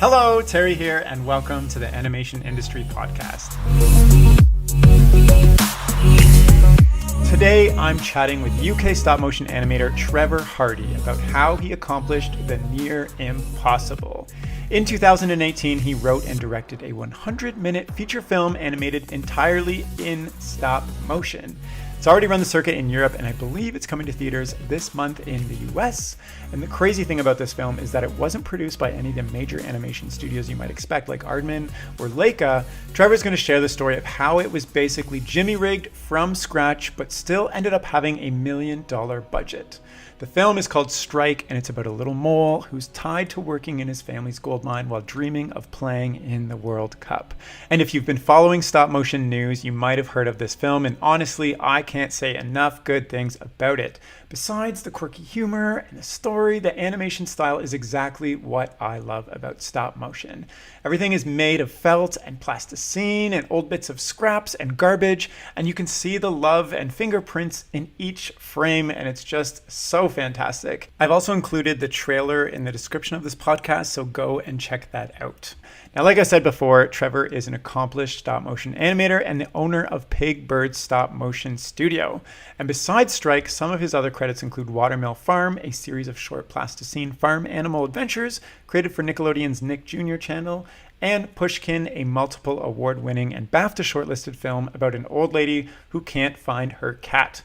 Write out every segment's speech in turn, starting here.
Hello, Terry here, and welcome to the Animation Industry Podcast. Today, I'm chatting with UK stop-motion animator Trevor Hardy about how he accomplished the near impossible. In 2018, he wrote and directed a 100-minute feature film animated entirely in stop motion. It's already run the circuit in Europe, and I believe it's coming to theaters this month in the US. And the crazy thing about this film is that it wasn't produced by any of the major animation studios you might expect, like Aardman or Leica. Trevor's going to share the story of how it was basically jimmy-rigged from scratch, but still ended up having $1 million budget. The film is called Strike, and it's about a little mole who's tied to working in his family's gold mine while dreaming of playing in the World Cup. And if you've been following stop motion news, you might have heard of this film, and honestly, I can't say enough good things about it. Besides the quirky humor and the story, the animation style is exactly what I love about stop motion. Everything is made of felt and plasticine and old bits of scraps and garbage, and you can see the love and fingerprints in each frame, and it's just so fantastic. I've also included the trailer in the description of this podcast, so go and check that out. Now, like I said before, Trevor is an accomplished stop motion animator and the owner of PigBird Stop Motion Studio. And besides Strike, some of his other credits include Watermill Farm, a series of short plasticine farm animal adventures created for Nickelodeon's Nick Jr. channel, and Pushkin, a multiple award-winning and Bafta shortlisted film about an old lady who can't find her cat.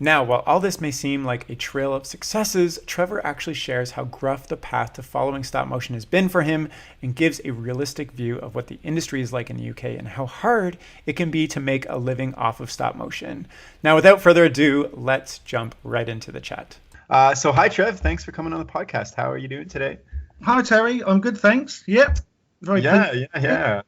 Now, while all this may seem like a trail of successes, Trevor actually shares how gruff the path to following stop motion has been for him and gives a realistic view of what the industry is like in the UK and how hard it can be to make a living off of stop motion. Now, without further ado, let's jump right into the chat. So hi, Trev. Thanks for coming on the podcast. How are you doing today? Hi, Terry. I'm good, thanks. Yep. Very good. Yeah.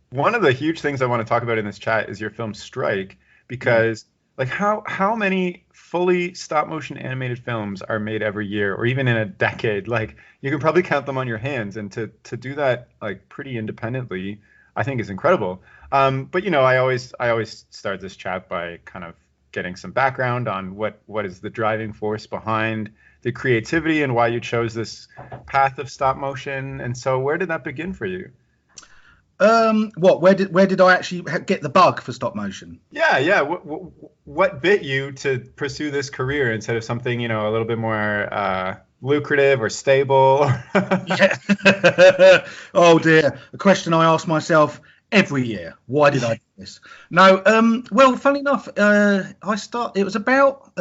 One of the huge things I want to talk about in this chat is your film Strike, because like how many fully stop motion animated films are made every year or even in a decade? Like you can probably count them on your hands, and to do that like pretty independently, I think is incredible. But you know, I always start this chat by kind of getting some background on what is the driving force behind the creativity and why you chose this path of stop motion. And so where did that begin for you? Where did I actually get the bug for stop motion? Yeah. What bit you to pursue this career instead of something, you know, a little bit more lucrative or stable? Yeah. Oh dear, a question I ask myself every year. Why did I do this? No. Well, funny enough, it was about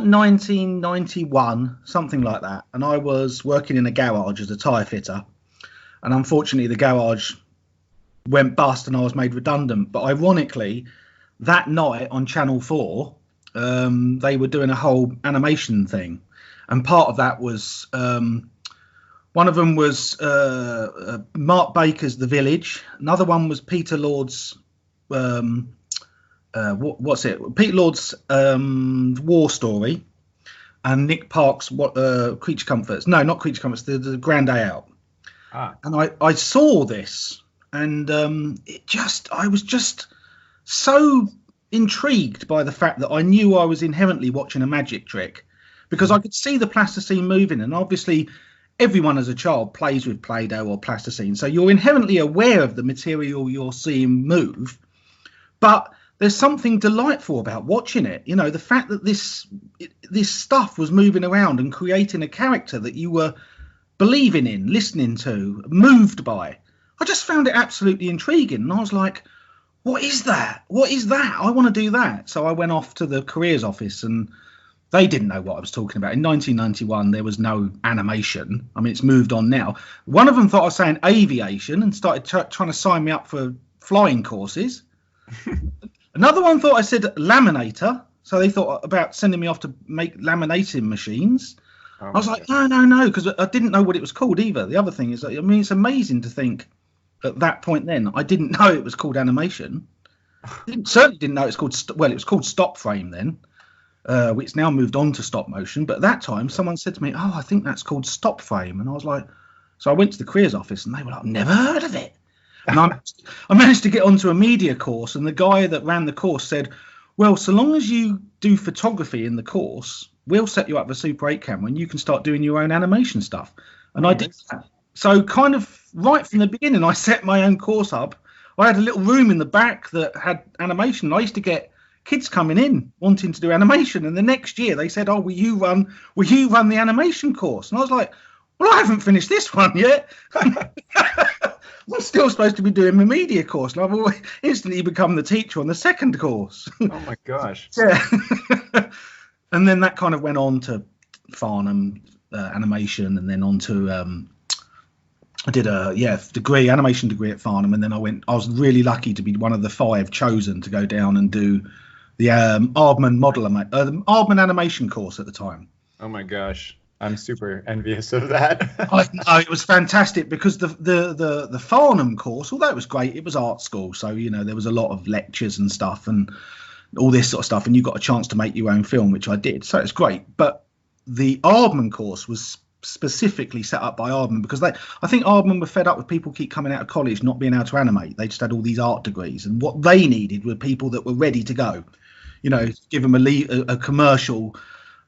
1991, something like that, and I was working in a garage as a tyre fitter. And unfortunately, the garage went bust and I was made redundant. But ironically, that night on Channel 4, they were doing a whole animation thing. And part of that was, one of them was Mark Baker's The Village. Another one was Peter Lord's, Peter Lord's War Story. And Nick Park's Creature Comforts. No, not Creature Comforts, the Grand Day Out. And I saw this, and I was just so intrigued by the fact that I knew I was inherently watching a magic trick, because I could see the plasticine moving, and obviously everyone as a child plays with Play-Doh or plasticine, so you're inherently aware of the material you're seeing move, but there's something delightful about watching it. You know, the fact that this stuff was moving around and creating a character that you were believing in, listening to, moved by. I just found it absolutely intriguing, and I was like, what is that? I want to do that. So I went off to the careers office, and they didn't know what I was talking about. In 1991, there was no animation. I mean, it's moved on now. One of them thought I was saying aviation and started trying to sign me up for flying courses. Another one thought I said laminator, so they thought about sending me off to make laminating machines. I was like, no, because I didn't know what it was called either. The other thing is, I mean, it's amazing to think at that point then, I didn't know it was called animation. Certainly didn't know it was called, it was called stop frame then, which now moved on to stop motion. But at that time, someone said to me, I think that's called stop frame. And I was like, so I went to the careers office and they were like, never heard of it. And I managed to get onto a media course, and the guy that ran the course said, well, so long as you do photography in the course, we'll set you up with a Super 8 camera and you can start doing your own animation stuff. And I did that. So kind of right from the beginning, I set my own course up. I had a little room in the back that had animation. I used to get kids coming in wanting to do animation, and the next year they said, "Oh, will you run the animation course?" And I was like, "Well, I haven't finished this one yet. I'm still supposed to be doing my media course." And I've always instantly become the teacher on the second course. Oh my gosh! Yeah. And then that kind of went on to Farnham animation, and then on to I did a animation degree at Farnham, and then I was really lucky to be one of the 5 chosen to go down and do the Aardman animation course at the time. Oh my gosh, I'm super envious of that. I know, it was fantastic because the Farnham course, although it was great, it was art school, so there was a lot of lectures and stuff and all this sort of stuff, and you got a chance to make your own film, which I did, so it's great. But the Aardman course was specifically set up by Aardman because I think Aardman were fed up with people keep coming out of college not being able to animate. They just had all these art degrees, and what they needed were people that were ready to go. Give them a commercial,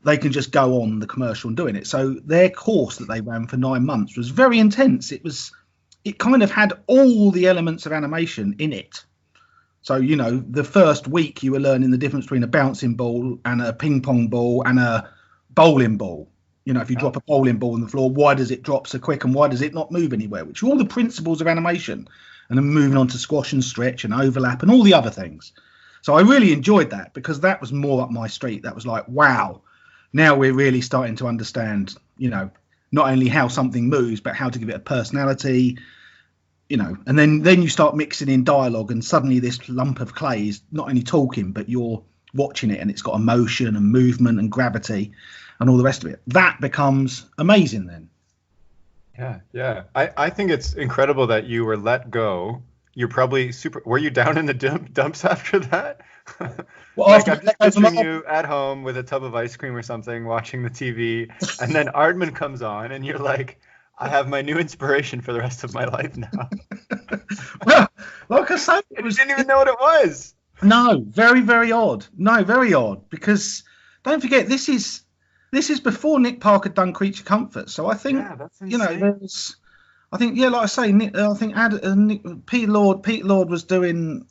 they can just go on the commercial and doing it. So their course that they ran for 9 months was very intense. It kind of had all the elements of animation in it. So the first week you were learning the difference between a bouncing ball and a ping pong ball and a bowling ball. If you drop a bowling ball on the floor, why does it drop so quick and why does it not move anywhere? Which are all the principles of animation. And then moving on to squash and stretch and overlap and all the other things. So I really enjoyed that because that was more up my street. That was like, wow, now we're really starting to understand, not only how something moves, but how to give it a personality, and then you start mixing in dialogue, and suddenly this lump of clay is not only talking, but you're watching it and it's got emotion and movement and gravity and all the rest of it. That becomes amazing then. Yeah. I think it's incredible that you were let go. You're probably were you down in the dumps after that? Well, like I'm just picturing you at home with a tub of ice cream or something, watching the TV, and then Aardman comes on, and you're like, I have my new inspiration for the rest of my life now. Well, like I say, I didn't even know what it was. No, very, very odd. No, very odd, because don't forget, this is before Nick Park had done Creature Comforts. So I think, that's insane. I think, like I say, I think Pete Lord was doing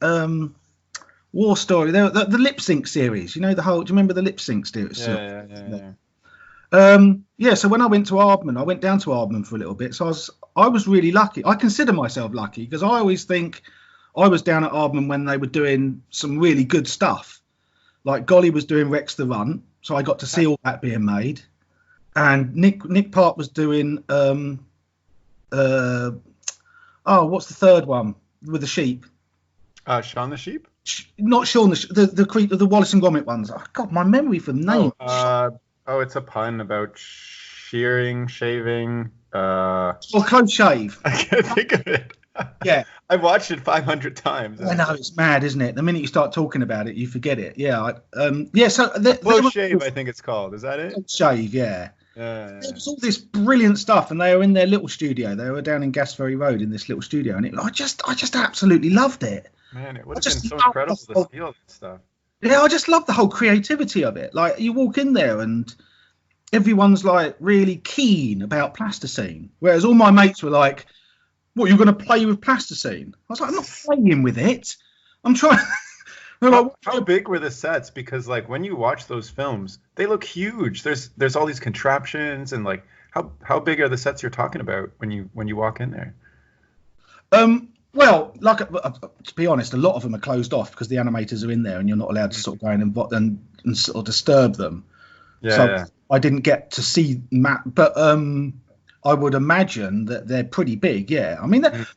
War Story. The lip sync series. Do you remember the lip sync series? Yeah. So when I went to Aardman, I went down to Aardman for a little bit. So I was really lucky. I consider myself lucky because I always think I was down at Aardman when they were doing some really good stuff. Like Golly was doing Rex the Run, so I got to see all that being made. And Nick Park was doing what's the third one with the sheep? Shaun the Sheep? Not Shaun the Wallace and Gromit ones. Oh God, my memory for the name. It's a pun about shaving. Close Shave. I can't think of it. Yeah, I've watched it 500 times. I know, it's mad, isn't it? The minute you start talking about it, you forget it. Yeah, So Close Shave, I think it's called. Is that it? Close Shave, yeah. There was all this brilliant stuff, and they were in their little studio. They were down in Gasferry Road in this little studio, and I just absolutely loved it. Man, it would have been so incredible to see all that stuff. Yeah, I just love the whole creativity of it. Like, you walk in there and everyone's like really keen about plasticine, whereas all my mates were like, "What, you're going to play with plasticine?" I was like, "I'm not playing with it. I'm trying." How big were the sets? Because like when you watch those films, they look huge. There's all these contraptions, and like how big are the sets you're talking about when you walk in there? Well, like to be honest, a lot of them are closed off because the animators are in there, and you're not allowed to sort of go in and sort of disturb them. I didn't get to see Matt, but I would imagine that they're pretty big. Yeah, I mean, they're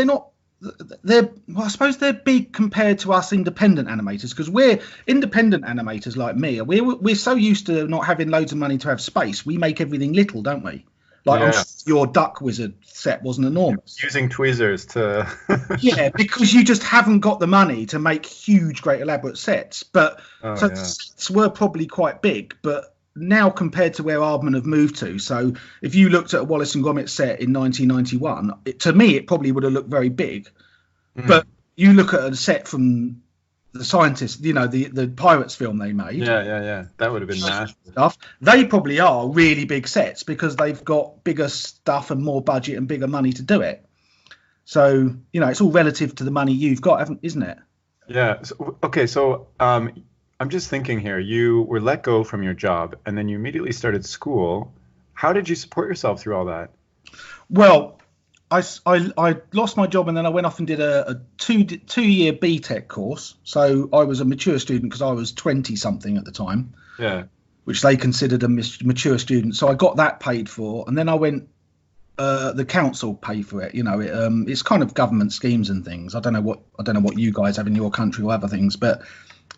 not. I suppose they're big compared to us independent animators, because we're independent animators like me. We're so used to not having loads of money to have space. We make everything little, don't we? Like, I'm sure your Duck Wizard set wasn't enormous. Using tweezers to... Yeah, because you just haven't got the money to make huge, great, elaborate sets. But the sets were probably quite big, but now compared to where Aardman have moved to, so if you looked at a Wallace and Gromit set in 1991, to me it probably would have looked very big. But you look at a set from the scientists, you know, the Pirates film they made. Yeah. That would have been massive. Stuff. They probably are really big sets because they've got bigger stuff and more budget and bigger money to do it. So, you know, it's all relative to the money you've got, isn't it? Yeah. So, I'm just thinking here. You were let go from your job, and then you immediately started school. How did you support yourself through all that? Well, I lost my job, and then I went off and did a two-year BTEC course. So I was a mature student because I was 20-something at the time. Yeah. Which they considered a mature student. So I got that paid for, and then I went. The council pay for it. You know, it's kind of government schemes and things. I don't know what you guys have in your country or other things, but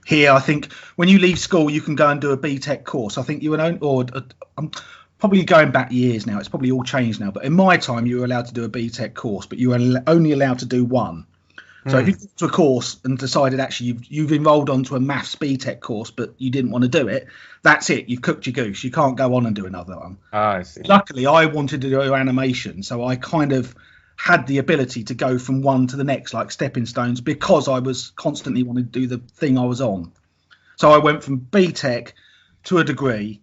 here I think when you leave school you can go and do a BTEC course. I think I'm probably going back years now. It's probably all changed now, but in my time you were allowed to do a BTEC course, but you were only allowed to do one. So if you go to a course and decided actually you've enrolled onto a maths BTEC course, but you didn't want to do it, that's it. You've cooked your goose. You can't go on and do another one. I see. Luckily, I wanted to do animation, so I kind of had the ability to go from one to the next, like stepping stones, because I was constantly wanting to do the thing I was on. So I went from BTEC to a degree,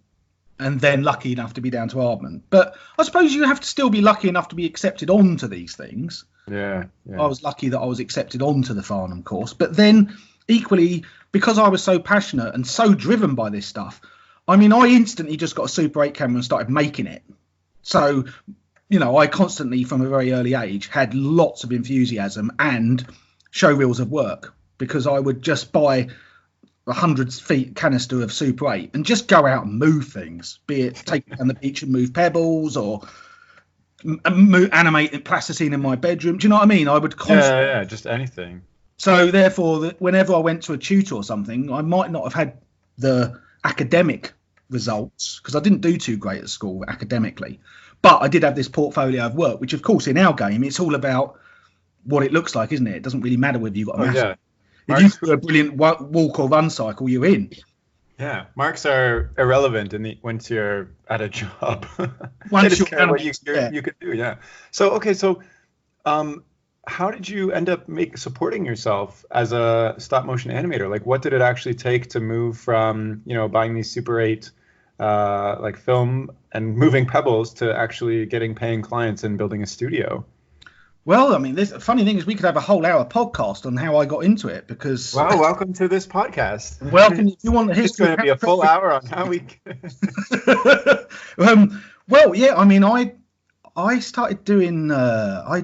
and then lucky enough to be down to Aardman. But I suppose you have to still be lucky enough to be accepted onto these things. Yeah. I was lucky that I was accepted onto the Farnham course. But then equally, because I was so passionate and so driven by this stuff, I mean, I instantly just got a Super 8 camera and started making it. So, you know, I constantly, from a very early age, had lots of enthusiasm and show reels of work, because I would just buy 100 feet canister of Super 8 and just go out and move things, be it take down the beach and move pebbles, or animate plasticine in my bedroom. Do you know what I mean? I would constantly... Yeah, just anything. So therefore, whenever I went to a tutor or something, I might not have had the academic results because I didn't do too great at school academically, but I did have this portfolio of work, which of course in our game, it's all about what it looks like, isn't it? It doesn't really matter whether you've got a massive... Yeah. If you do a brilliant walk or run cycle, you're in. Yeah, marks are irrelevant once you're at a job. Once you're what you can do. Yeah. So how did you end up supporting yourself as a stop motion animator? Like, what did it actually take to move from, you know, buying these Super 8 like film and moving pebbles to actually getting paying clients and building a studio? Well, I mean, the funny thing is we could have a whole hour podcast on how I got into it, because... Wow, welcome to this podcast. Welcome. If you want the history... It's going to be a full hour on how we... Well, yeah, I mean, I started doing... I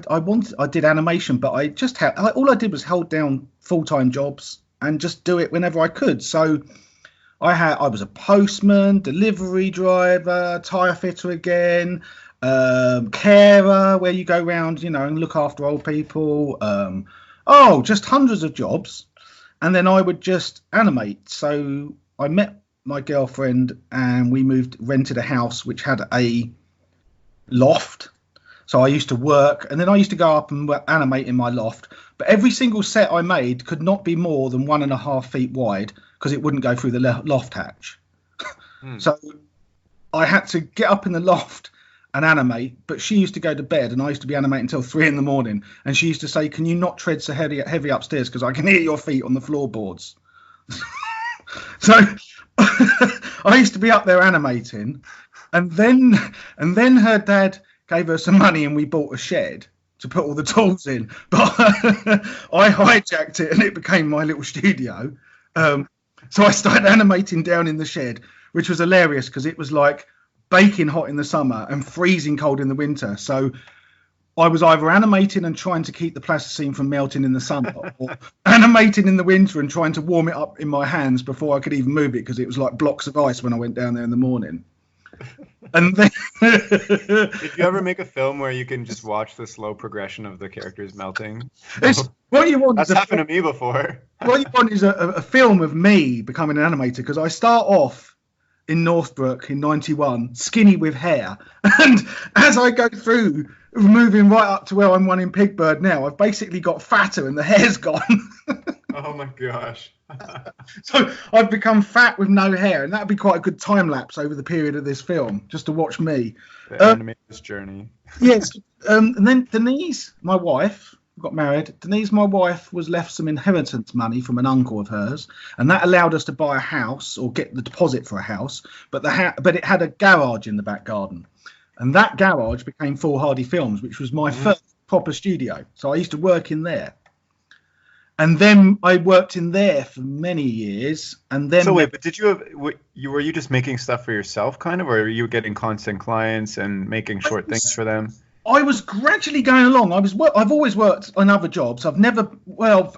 did animation, but I just had... all I did was held down full-time jobs and just do it whenever I could. So I was a postman, delivery driver, tyre fitter again... carer, where you go around, you know, and look after old people. Just hundreds of jobs. And then I would just animate. So I met my girlfriend and we rented a house which had a loft. So I used to work, and then I used to go up and animate in my loft. But every single set I made could not be more than 1.5 feet wide because it wouldn't go through the loft hatch. So I had to get up in the loft and animate, but she used to go to bed and I used to be animating until 3 a.m, and she used to say, "Can you not tread so heavy upstairs because I can hear your feet on the floorboards." So I used to be up there animating, and then her dad gave her some money and we bought a shed to put all the tools in, but I hijacked it and it became my little studio. So I started animating down in the shed, which was hilarious because it was like baking hot in the summer and freezing cold in the winter. So I was either animating and trying to keep the plasticine from melting in the summer, or animating in the winter and trying to warm it up in my hands before I could even move it, because it was like blocks of ice when I went down there in the morning. And then did you ever make a film where you can just watch the slow progression of the characters melting? What you want? That's happened to me before. What you want is a film of me becoming an animator, because I start off in Northbrook in 91, skinny with hair, and as I go through, moving right up to where I'm one in PigBird now, I've basically got fatter and the hair's gone. Oh my gosh. So I've become fat with no hair, and that'd be quite a good time lapse over the period of this film, just to watch me. The animator's journey. Yes. And then Denise, my wife, got married. Denise, my wife, was left some inheritance money from an uncle of hers, and that allowed us to buy a house or get the deposit for a house. But but it had a garage in the back garden, and that garage became Full Hardy Films, which was my first proper studio. So I used to work in there. And then I worked in there for many years, and then. So wait, but did you have were you just making stuff for yourself, kind of, or were you getting constant clients and making short things for them? I was gradually going along. I've always worked on other jobs. I've never,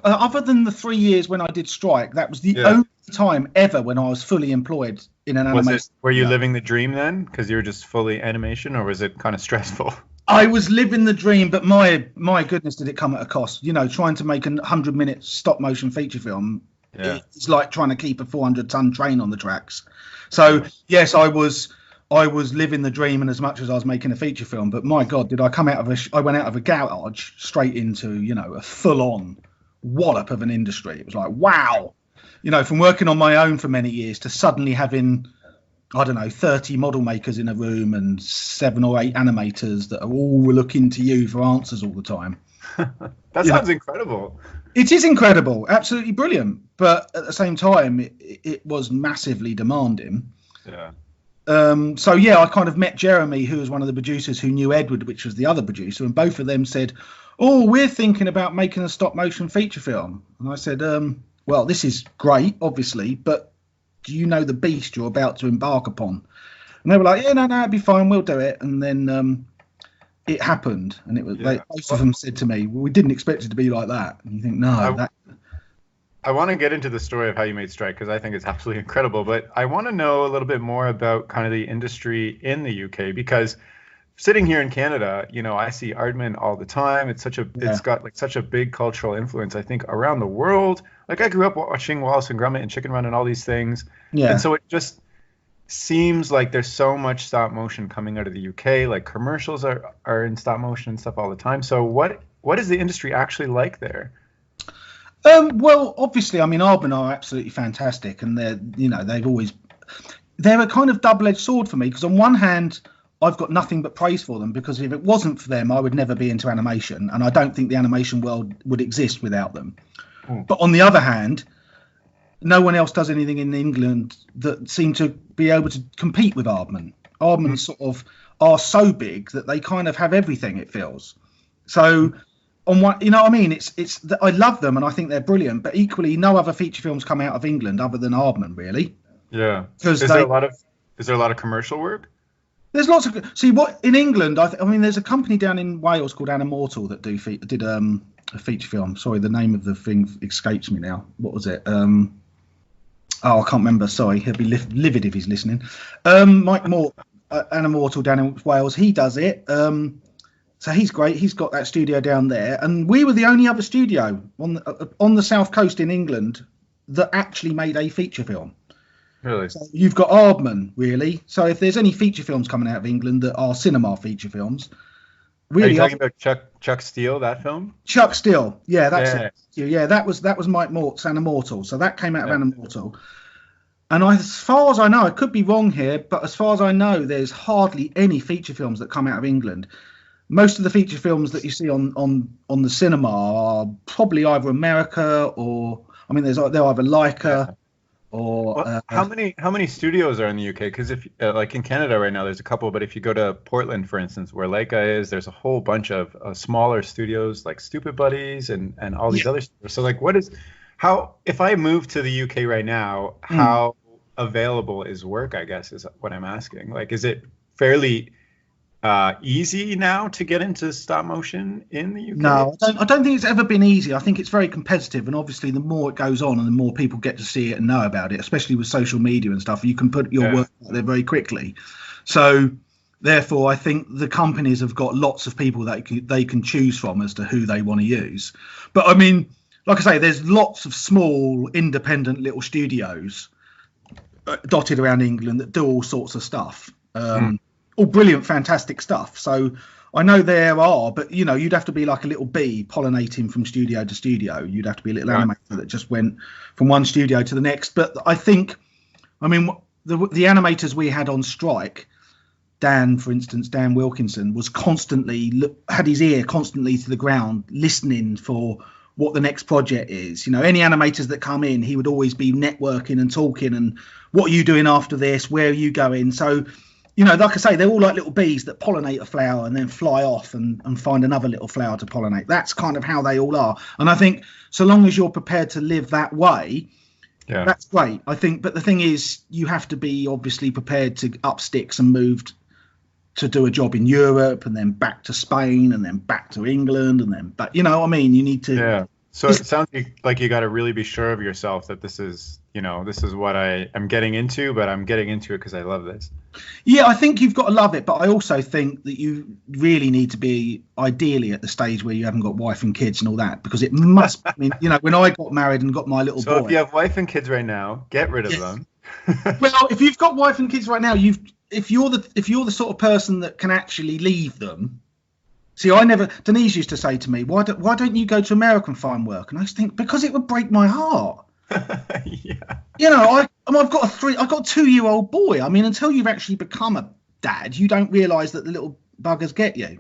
other than the 3 years when I did Strike, that was the only time ever when I was fully employed in an animation. Were you living the dream then, because you were just fully animation, or was it kind of stressful? I was living the dream, but my goodness, did it come at a cost? You know, trying to make a 100-minute stop motion feature film, it's like trying to keep a 400-ton train on the tracks. So yes, I was living the dream, and as much as I was making a feature film, but my God, did I come out of I went out of a garage straight into, you know, a full-on wallop of an industry. It was like, wow, you know, from working on my own for many years to suddenly having, I don't know, 30 model makers in a room and 7 or 8 animators that are all looking to you for answers all the time. That sounds incredible. It is incredible, absolutely brilliant. But at the same time, it was massively demanding. Yeah. So yeah, I kind of met Jeremy, who was one of the producers, who knew Edward, which was the other producer, and both of them said, "Oh, we're thinking about making a stop motion feature film." And I said, "Well, this is great, obviously, but do you know the beast you're about to embark upon?" And they were like, "Yeah, no, it'd be fine, we'll do it." And then it happened, and it was both of them said to me, "Well, we didn't expect it to be like that." And you think, no, I want to get into the story of how you made Strike, because I think it's absolutely incredible. But I want to know a little bit more about kind of the industry in the UK, because sitting here in Canada, you know, I see Aardman all the time. It's got like such a big cultural influence, I think, around the world. Like I grew up watching Wallace and Gromit and Chicken Run and all these things. Yeah. And so it just seems like there's so much stop motion coming out of the UK. Like commercials are in stop motion and stuff all the time. So what is the industry actually like there? Well, obviously, I mean, Aardman are absolutely fantastic, and they're a kind of double-edged sword for me, because on one hand, I've got nothing but praise for them, because if it wasn't for them, I would never be into animation, and I don't think the animation world would exist without them. But on the other hand, no one else does anything in England that seem to be able to compete with Aardman. Aardman sort of are so big that they kind of have everything, it feels. So on one, you know what I mean? It's I love them and I think they're brilliant, but equally, no other feature films come out of England other than Aardman, really. Yeah. Is there a lot of commercial work? There's lots of in England. I mean, there's a company down in Wales called Animator that did a feature film. Sorry, the name of the thing escapes me now. What was it? I can't remember. Sorry, he'll be livid if he's listening. Mike Moore, Animator down in Wales, he does it. So he's great. He's got that studio down there, and we were the only other studio on the south coast in England that actually made a feature film. Really? So you've got Aardman, really. So if there's any feature films coming out of England that are cinema feature films, really. Are you talking about Chuck Steele, that film? Chuck Steele, yeah, that's it. Yeah, that was Mike Mort's Animator. So that came out of Animator. And as far as I know, I could be wrong here, but as far as I know, there's hardly any feature films that come out of England. Most of the feature films that you see on the cinema are probably either America or, I mean, they're either Leica or. How many studios are in the UK? Because if like in Canada right now, there's a couple, but if you go to Portland, for instance, where Leica is, there's a whole bunch of smaller studios like Stupid Buddies and all these other studios. So like, if I move to the UK right now, how available is work? I guess is what I'm asking. Like, is it fairly easy now to get into stop motion in the UK? No, I don't think it's ever been easy. I think it's very competitive, and obviously the more it goes on and the more people get to see it and know about it, especially with social media and stuff, you can put your work out there very quickly. So therefore, I think the companies have got lots of people that they can choose from as to who they want to use. But I mean, like I say, there's lots of small independent little studios dotted around England that do all sorts of stuff. All brilliant, fantastic stuff. So I know there are, but you know, you'd have to be like a little bee pollinating from studio to studio. You'd have to be a little animator that just went from one studio to the next. But I think, I mean, the animators we had on strike, Dan, for instance, Dan Wilkinson, was constantly had his ear constantly to the ground, listening for what the next project is. You know, any animators that come in, he would always be networking and talking, and what are you doing after this? Where are you going? So, you know, like I say, they're all like little bees that pollinate a flower and then fly off and find another little flower to pollinate. That's kind of how they all are. And I think so long as you're prepared to live that way, that's great. I think, but the thing is, you have to be obviously prepared to up sticks and moved to do a job in Europe, and then back to Spain, and then back to England, and then back. You know what I mean? You need to. Yeah. So it sounds like you got to really be sure of yourself that this is, you know, this is what I am getting into, but I'm getting into it because I love this. Yeah, I think you've got to love it, but I also think that you really need to be ideally at the stage where you haven't got wife and kids and all that, because it must. I mean, you know, when I got married and got my little boy. So if you have wife and kids right now, get rid of them. Well, if you've got wife and kids right now, if you're the sort of person that can actually leave them. See, Denise used to say to me, why don't you go to America and find work? And I just think, because it would break my heart. Yeah. You know, I've got a 2-year-old boy. I mean, until you've actually become a dad, you don't realise that the little buggers get you.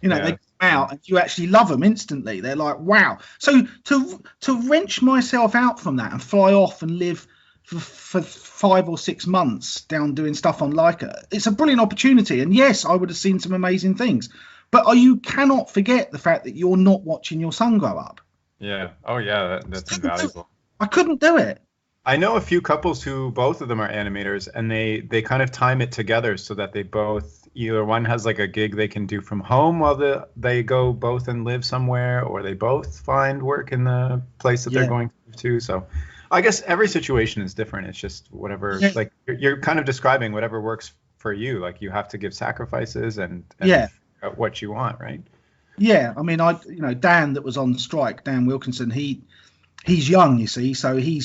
You know, they come out and you actually love them instantly. They're like, wow. So to wrench myself out from that and fly off and live for 5 or 6 months down doing stuff on Leica, it's a brilliant opportunity. And yes, I would have seen some amazing things. But you cannot forget the fact that you're not watching your son grow up. Yeah. Oh, yeah. That's invaluable. I couldn't do it. I know a few couples who both of them are animators, and they kind of time it together so that they both, either one has like a gig they can do from home while they go both and live somewhere, or they both find work in the place that they're going to. So I guess every situation is different. It's just whatever, like you're kind of describing whatever works for you. Like you have to give sacrifices and what you want, right? Yeah, I mean, Dan that was on strike, Dan Wilkinson, he's young, you see, so he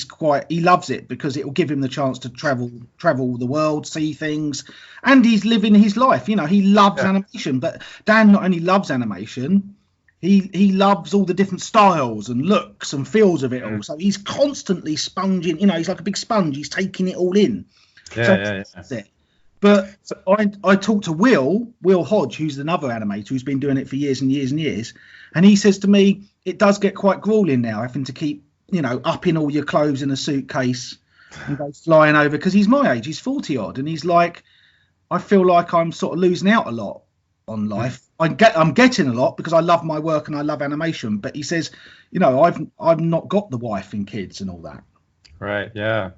loves it because it will give him the chance to travel the world, see things, and he's living his life. You know, he loves animation, but Dan not only loves animation, he loves all the different styles and looks and feels of it all. So he's constantly sponging. You know, he's like a big sponge. He's taking it all in. That's it. But I talked to Will Hodge, who's another animator who's been doing it for years and years and years. And he says to me, it does get quite grueling now, having to keep, you know, upping all your clothes in a suitcase and go flying over, because he's my age, he's 40 odd. And he's like, I feel like I'm sort of losing out a lot on life. I'm getting a lot because I love my work and I love animation. But he says, you know, I've not got the wife and kids and all that. Right. Yeah.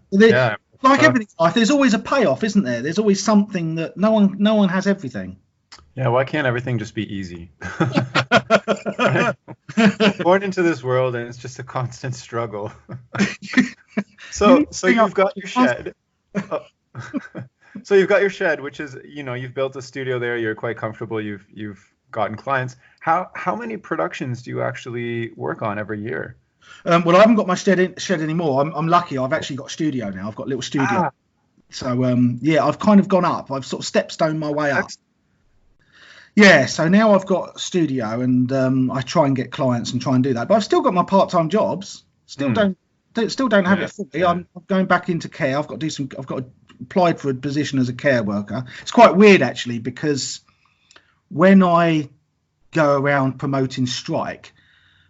Like everything in life, there's always a payoff, isn't there? There's always something that no one has everything. Yeah, why can't everything just be easy? Born into this world, and it's just a constant struggle. So you've got your shed. So you've got your shed, which is, you know, you've built a studio there. You're quite comfortable. You've gotten clients. How many productions do you actually work on every year? Well, I haven't got my shed anymore. I'm lucky. I've actually got a studio now. I've got a little studio. So I've kind of gone up. I've sort of stepstoned my way up. Yeah, so now I've got a studio, and I try and get clients and try and do that. But I've still got my part-time jobs. Still don't have it fully. Yeah. I'm going back into care. I've got applied for a position as a care worker. It's quite weird actually, because when I go around promoting Strike,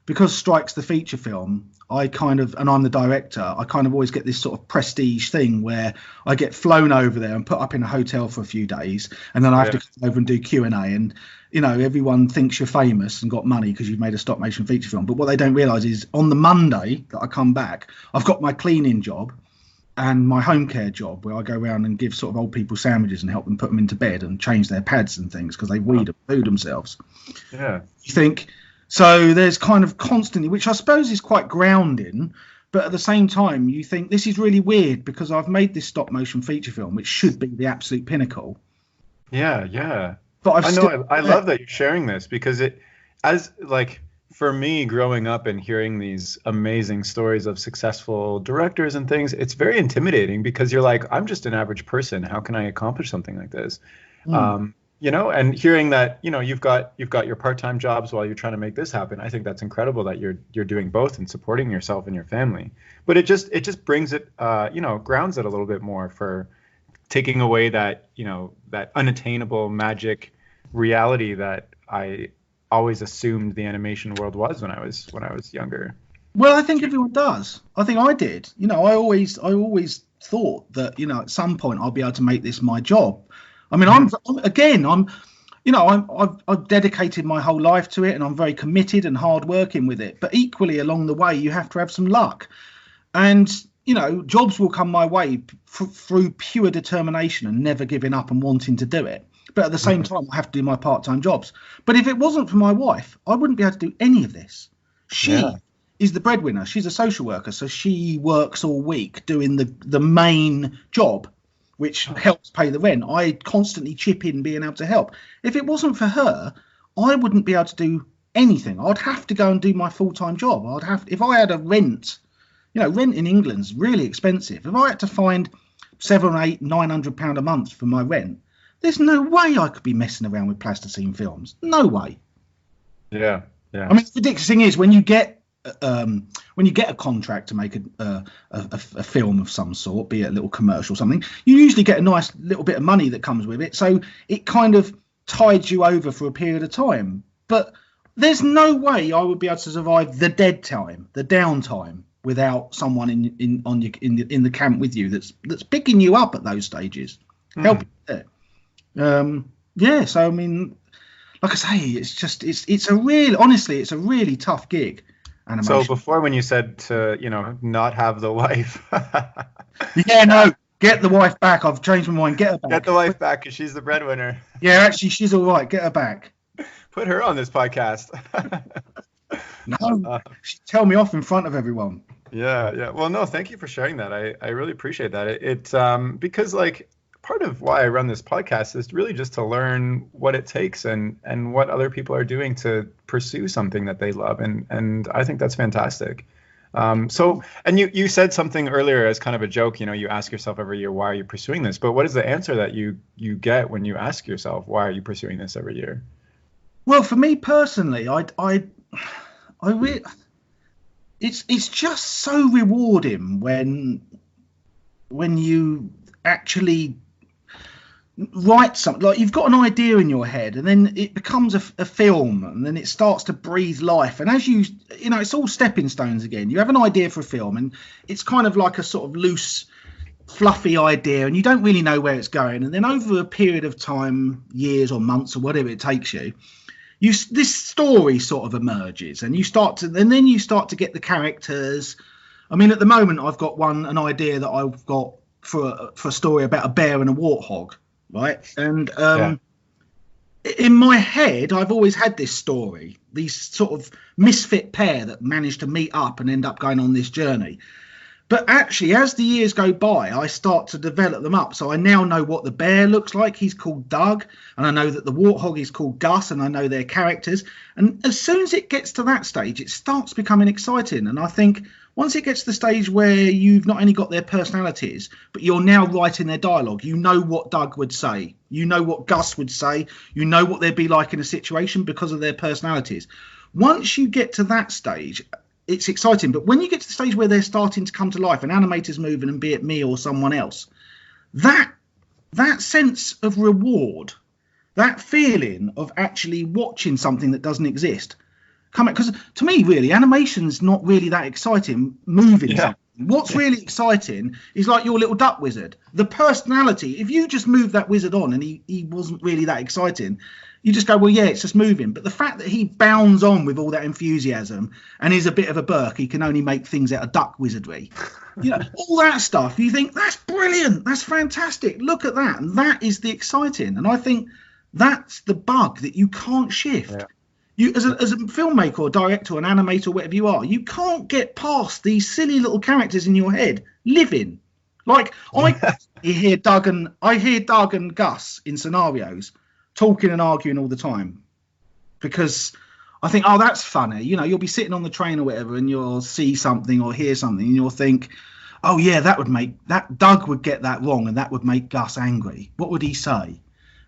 because Strike's the feature film, and I'm the director, I kind of always get this sort of prestige thing where I get flown over there and put up in a hotel for a few days, and then I have to come over and do Q&A, and you know, everyone thinks you're famous and got money because you've made a stop motion feature film. But what they don't realise is on the Monday that I come back, I've got my cleaning job and my home care job, where I go around and give sort of old people sandwiches and help them put them into bed and change their pads and things because they poo themselves. Yeah. You think... So there's kind of constantly, which I suppose is quite grounding, but at the same time, you think this is really weird because I've made this stop motion feature film, which should be the absolute pinnacle. Yeah. But I love that you're sharing this, because for me growing up and hearing these amazing stories of successful directors and things, it's very intimidating because you're like, I'm just an average person. How can I accomplish something like this? You know, and hearing that, you know, you've got your part-time jobs while you're trying to make this happen. I think that's incredible that you're doing both and supporting yourself and your family. But it just brings it, grounds it a little bit more taking away that, that unattainable magic reality that I always assumed the animation world was when I was younger. Well, I think everyone does. I think I did. I always thought that, at some point I'll be able to make this my job. I mean, I've dedicated my whole life to it, and I'm very committed and hardworking with it. But equally, along the way, you have to have some luck, and jobs will come my way through pure determination and never giving up and wanting to do it. But at the same time, I have to do my part-time jobs. But if it wasn't for my wife, I wouldn't be able to do any of this. She is the breadwinner. She's a social worker, so she works all week doing the main job, which helps pay the rent. I constantly chip in being able to help. If it wasn't for her, I wouldn't be able to do anything. I'd have to go and do my full-time job. If I had a rent, rent in England's really expensive. If I had to find £700, £800, £900 a month for my rent, there's no way I could be messing around with plasticine films. No way. Yeah. I mean, the ridiculous thing is when you get a contract to make a film of some sort, be it a little commercial or something, you usually get a nice little bit of money that comes with it. So it kind of tides you over for a period of time. But there's no way I would be able to survive the dead time, the downtime, without someone in the camp with you that's picking you up at those stages, helping you there. So I mean, like I say, it's a really tough gig. Animation. So before, when you said to not have the wife, get the wife back. I've changed my mind. Get her back. Get the wife back because she's the breadwinner. Yeah, actually, she's all right. Get her back. Put her on this podcast. No, she'd tell me off in front of everyone. Yeah. Well, no, thank you for sharing that. I really appreciate that. It's because part of why I run this podcast is really just to learn what it takes and what other people are doing to pursue something that they love. And I think that's fantastic. So, and you said something earlier as kind of a joke, you ask yourself every year, why are you pursuing this? But what is the answer that you get when you ask yourself, why are you pursuing this every year? Well, for me personally, it's just so rewarding when you actually write something, like you've got an idea in your head and then it becomes a film and then it starts to breathe life, and as it's all stepping stones again. You have an idea for a film and it's kind of like a sort of loose, fluffy idea and you don't really know where it's going, and then over a period of time, years or months or whatever it takes you, this story sort of emerges and you start to get the characters. I mean, at the moment I've got an idea that I've got for a story about a bear and a warthog. Right. And in my head, I've always had this story, these sort of misfit pair that managed to meet up and end up going on this journey. But actually, as the years go by, I start to develop them up. So I now know what the bear looks like. He's called Doug. And I know that the warthog is called Gus. And I know their characters. And as soon as it gets to that stage, it starts becoming exciting. And I think once it gets to the stage where you've not only got their personalities, but you're now writing their dialogue, you know what Doug would say, you know what Gus would say, you know what they'd be like in a situation because of their personalities. Once you get to that stage, it's exciting. But when you get to the stage where they're starting to come to life, an animator's moving, and be it me or someone else, that sense of reward, that feeling of actually watching something that doesn't exist, because to me, really, animation's not really that exciting. Moving something. What's really exciting is like your little duck wizard. The personality. If you just move that wizard on and he wasn't really that exciting, you just go, well, yeah, it's just moving. But the fact that he bounds on with all that enthusiasm and is a bit of a Burke, he can only make things out of duck wizardry. All that stuff. You think that's brilliant. That's fantastic. Look at that. And that is the exciting. And I think that's the bug that you can't shift. Yeah. You, as a filmmaker or director or an animator or whatever you are, you can't get past these silly little characters in your head living. Like I hear Doug and Gus in scenarios talking and arguing all the time because I think, oh, that's funny. You'll be sitting on the train or whatever and you'll see something or hear something and you'll think, oh yeah, that Doug would get that wrong and that would make Gus angry. What would he say?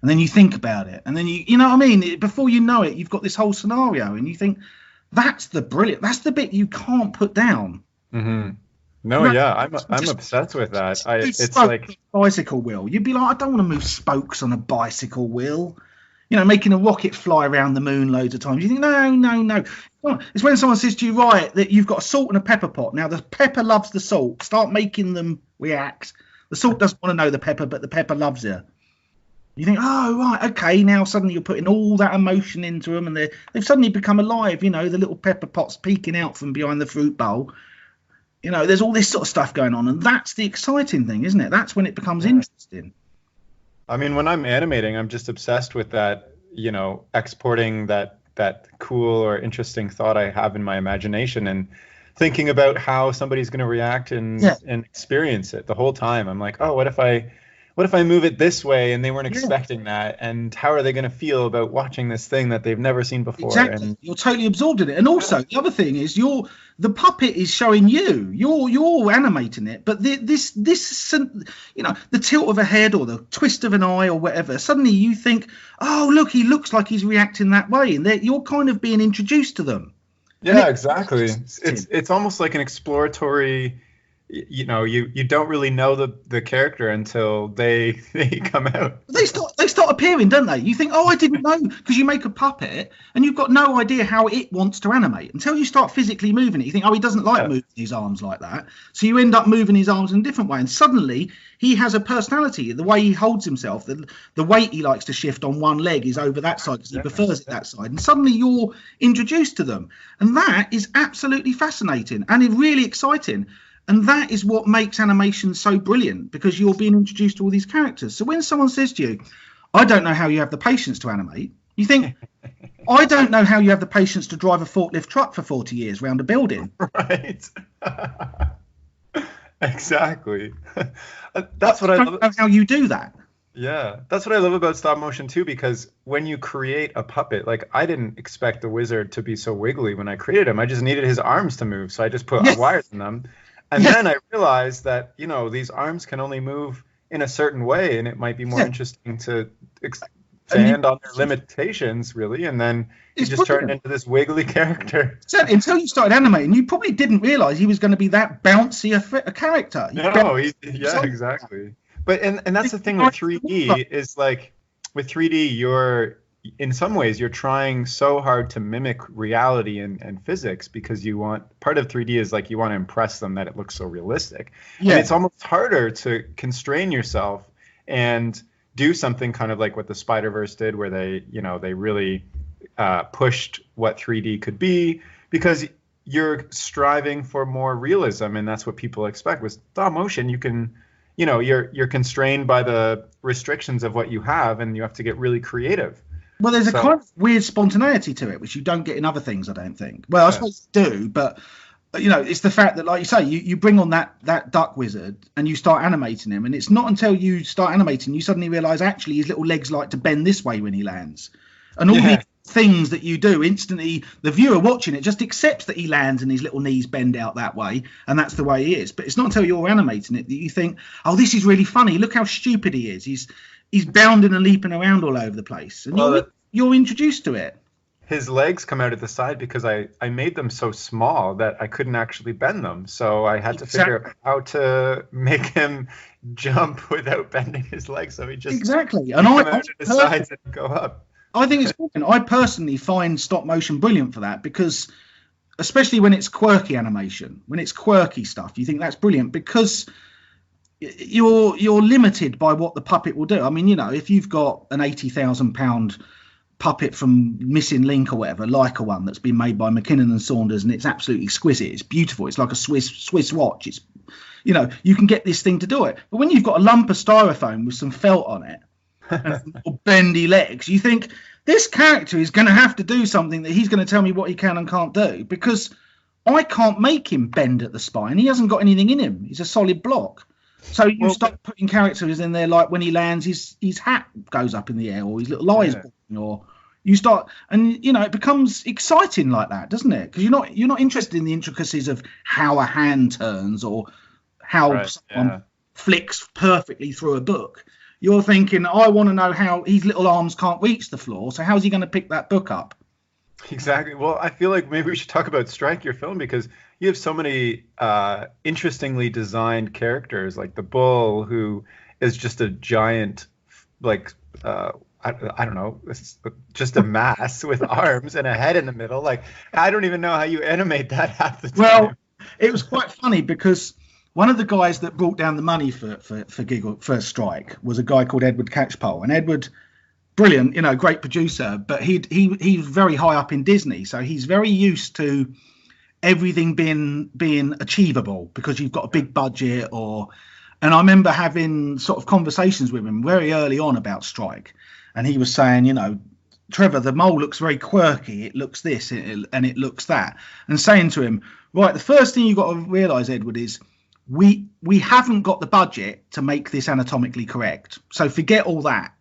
And then you think about it, and then you know what I mean? Before you know it, you've got this whole scenario, and you think, that's the brilliant, that's the bit you can't put down. Mm-hmm. No, You know, yeah, I'm obsessed with that. It's spoke like, on a bicycle wheel. You'd be like, I don't want to move spokes on a bicycle wheel. You know, making a rocket fly around the moon loads of times. You think, no, no, no. It's when someone says to you, right, that you've got a salt and a pepper pot. Now, the pepper loves the salt. Start making them react. The salt doesn't want to know the pepper, but the pepper loves it. You think, oh, right, okay. Now suddenly you're putting all that emotion into them, and they've suddenly become alive. You know, the little pepper pot's peeking out from behind the fruit bowl. You know, there's all this sort of stuff going on, and that's the exciting thing, isn't it? That's when it becomes interesting. I mean, when I'm animating, I'm just obsessed with that, you know, exporting that cool or interesting thought I have in my imagination and thinking about how somebody's going to react and experience it the whole time. I'm like, oh, what if I move it this way and they weren't expecting that? And how are they going to feel about watching this thing that they've never seen before? Exactly. And you're totally absorbed in it. And also, the other thing is the puppet is showing you. You're animating it, but this you know, the tilt of a head or the twist of an eye or whatever, suddenly you think, oh, look, he looks like he's reacting that way. And you're kind of being introduced to them. Yeah, exactly. It's almost like an exploratory, you know, you don't really know the character until they come out. They start appearing, don't they? You think, oh, I didn't know, because you make a puppet and you've got no idea how it wants to animate until you start physically moving it. You think, oh, he doesn't like moving his arms like that, so you end up moving his arms in a different way, and suddenly he has a personality. The way he holds himself, the weight he likes to shift on one leg is over that side because he prefers it that side, and suddenly you're introduced to them, and that is absolutely fascinating and really exciting. And that is what makes animation so brilliant, because you're being introduced to all these characters. So when someone says to you, I don't know how you have the patience to animate, you think, I don't know how you have the patience to drive a forklift truck for 40 years around a building. Right. Exactly. That's what I don't know how you do that. Yeah, that's what I love about stop motion too, because when you create a puppet, like I didn't expect the wizard to be so wiggly when I created him. I just needed his arms to move, so I just put wires in them. And then I realized that, you know, these arms can only move in a certain way, and it might be more interesting to expand on their limitations, really. And then he just turned into this wiggly character. Exactly. Until you started animating, you probably didn't realize he was going to be that bouncy a character. Exactly. But and that's the thing with 3D is, like, with 3D, you're in some ways you're trying so hard to mimic reality and physics, because part of 3D is like you want to impress them that it looks so realistic. And it's almost harder to constrain yourself and do something kind of like what the Spider-Verse did, where they really pushed what 3D could be, because you're striving for more realism, and that's what people expect. With stop motion, you can, you're constrained by the restrictions of what you have, and you have to get really creative. Well, there's a kind of weird spontaneity to it, which you don't get in other things, I don't think. Well, I suppose you do, but it's the fact that, like you say, you bring on that duck wizard and you start animating him, and it's not until you start animating you suddenly realise actually his little legs like to bend this way when he lands, and all these things that you do instantly, the viewer watching it just accepts that he lands and his little knees bend out that way, and that's the way he is. But it's not until you're animating it that you think, oh, this is really funny. Look how stupid he is. He's bounding and leaping around all over the place, and you're introduced to it. His legs come out at the side because I made them so small that I couldn't actually bend them. So I had to figure out how to make him jump without bending his legs. So he just and I out at the sides and go up. I think it's brilliant. I personally find stop motion brilliant for that, because especially when it's quirky animation, when it's quirky stuff, you think that's brilliant, because you're limited by what the puppet will do. I mean, if you've got an £80,000 puppet from Missing Link or whatever, like a one that's been made by McKinnon and Saunders, and it's absolutely exquisite, it's beautiful, it's like a Swiss watch, it's you can get this thing to do it. But when you've got a lump of styrofoam with some felt on it and some little bendy legs, you think this character is going to have to do something that he's going to tell me what he can and can't do, because I can't make him bend at the spine. He hasn't got anything in him. He's a solid block. So you start putting characters in there, like when he lands, his hat goes up in the air, or his little eyes, or you start, and it becomes exciting like that, doesn't it? Because you're not interested in the intricacies of how a hand turns or how someone flicks perfectly through a book. You're thinking, I want to know how his little arms can't reach the floor, so how's he going to pick that book up? Exactly. Well, I feel like maybe we should talk about Strike, your film, because you have so many interestingly designed characters, like the bull, who is just a giant, like I don't know, it's just a mass with arms and a head in the middle. Like I don't even know how you animate that half the time. Well, it was quite funny because one of the guys that brought down the money for Strike was a guy called Edward Catchpole, and Edward, brilliant, great producer, but he's very high up in Disney, so he's very used to everything being achievable because you've got a big budget. And I remember having sort of conversations with him very early on about Strike, and he was saying, Trevor, the mole looks very quirky. It looks this and it looks that, and saying to him, right, the first thing you've got to realise, Edward, is we haven't got the budget to make this anatomically correct. So forget all that.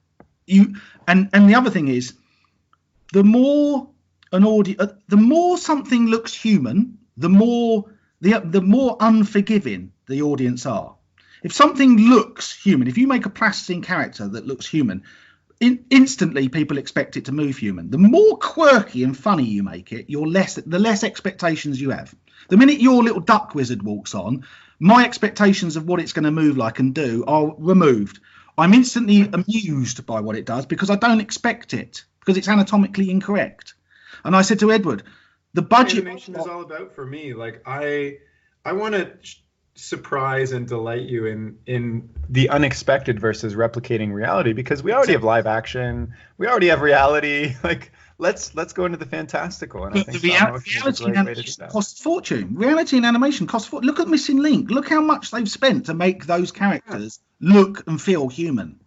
And the other thing is, the more something looks human, the more unforgiving the audience are. If something looks human, if you make a plasticine character that looks human, instantly people expect it to move human. The more quirky and funny you make it, the less expectations you have. The minute your little duck wizard walks on, my expectations of what it's going to move like and do are removed. I'm instantly amused by what it does because I don't expect it, because it's anatomically incorrect. And I said to Edward, the budget animation is all about, for me, like I want to surprise and delight you in the unexpected versus replicating reality, because we already have live action, we already have reality. Like let's go into the fantastical. And I think reality in animation costs a fortune. Reality in animation costs a fortune. Look at Missing Link. Look how much they've spent to make those characters look and feel human.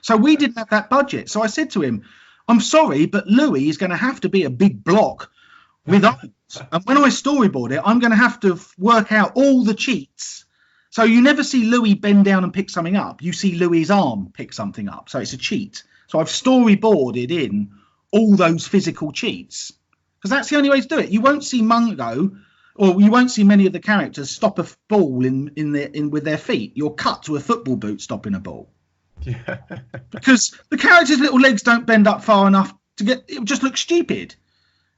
So we didn't have that budget. So I said to him, I'm sorry, but Louis is going to have to be a big block with arms. And when I storyboard it, I'm going to have to work out all the cheats. So you never see Louis bend down and pick something up. You see Louis's arm pick something up. So it's a cheat. So I've storyboarded in all those physical cheats, because that's the only way to do it. You won't see Mungo, or you won't see many of the characters stop a ball in with their feet. You'll cut to a football boot stopping a ball. Yeah. Because the character's little legs don't bend up far enough to get it. Just looks stupid.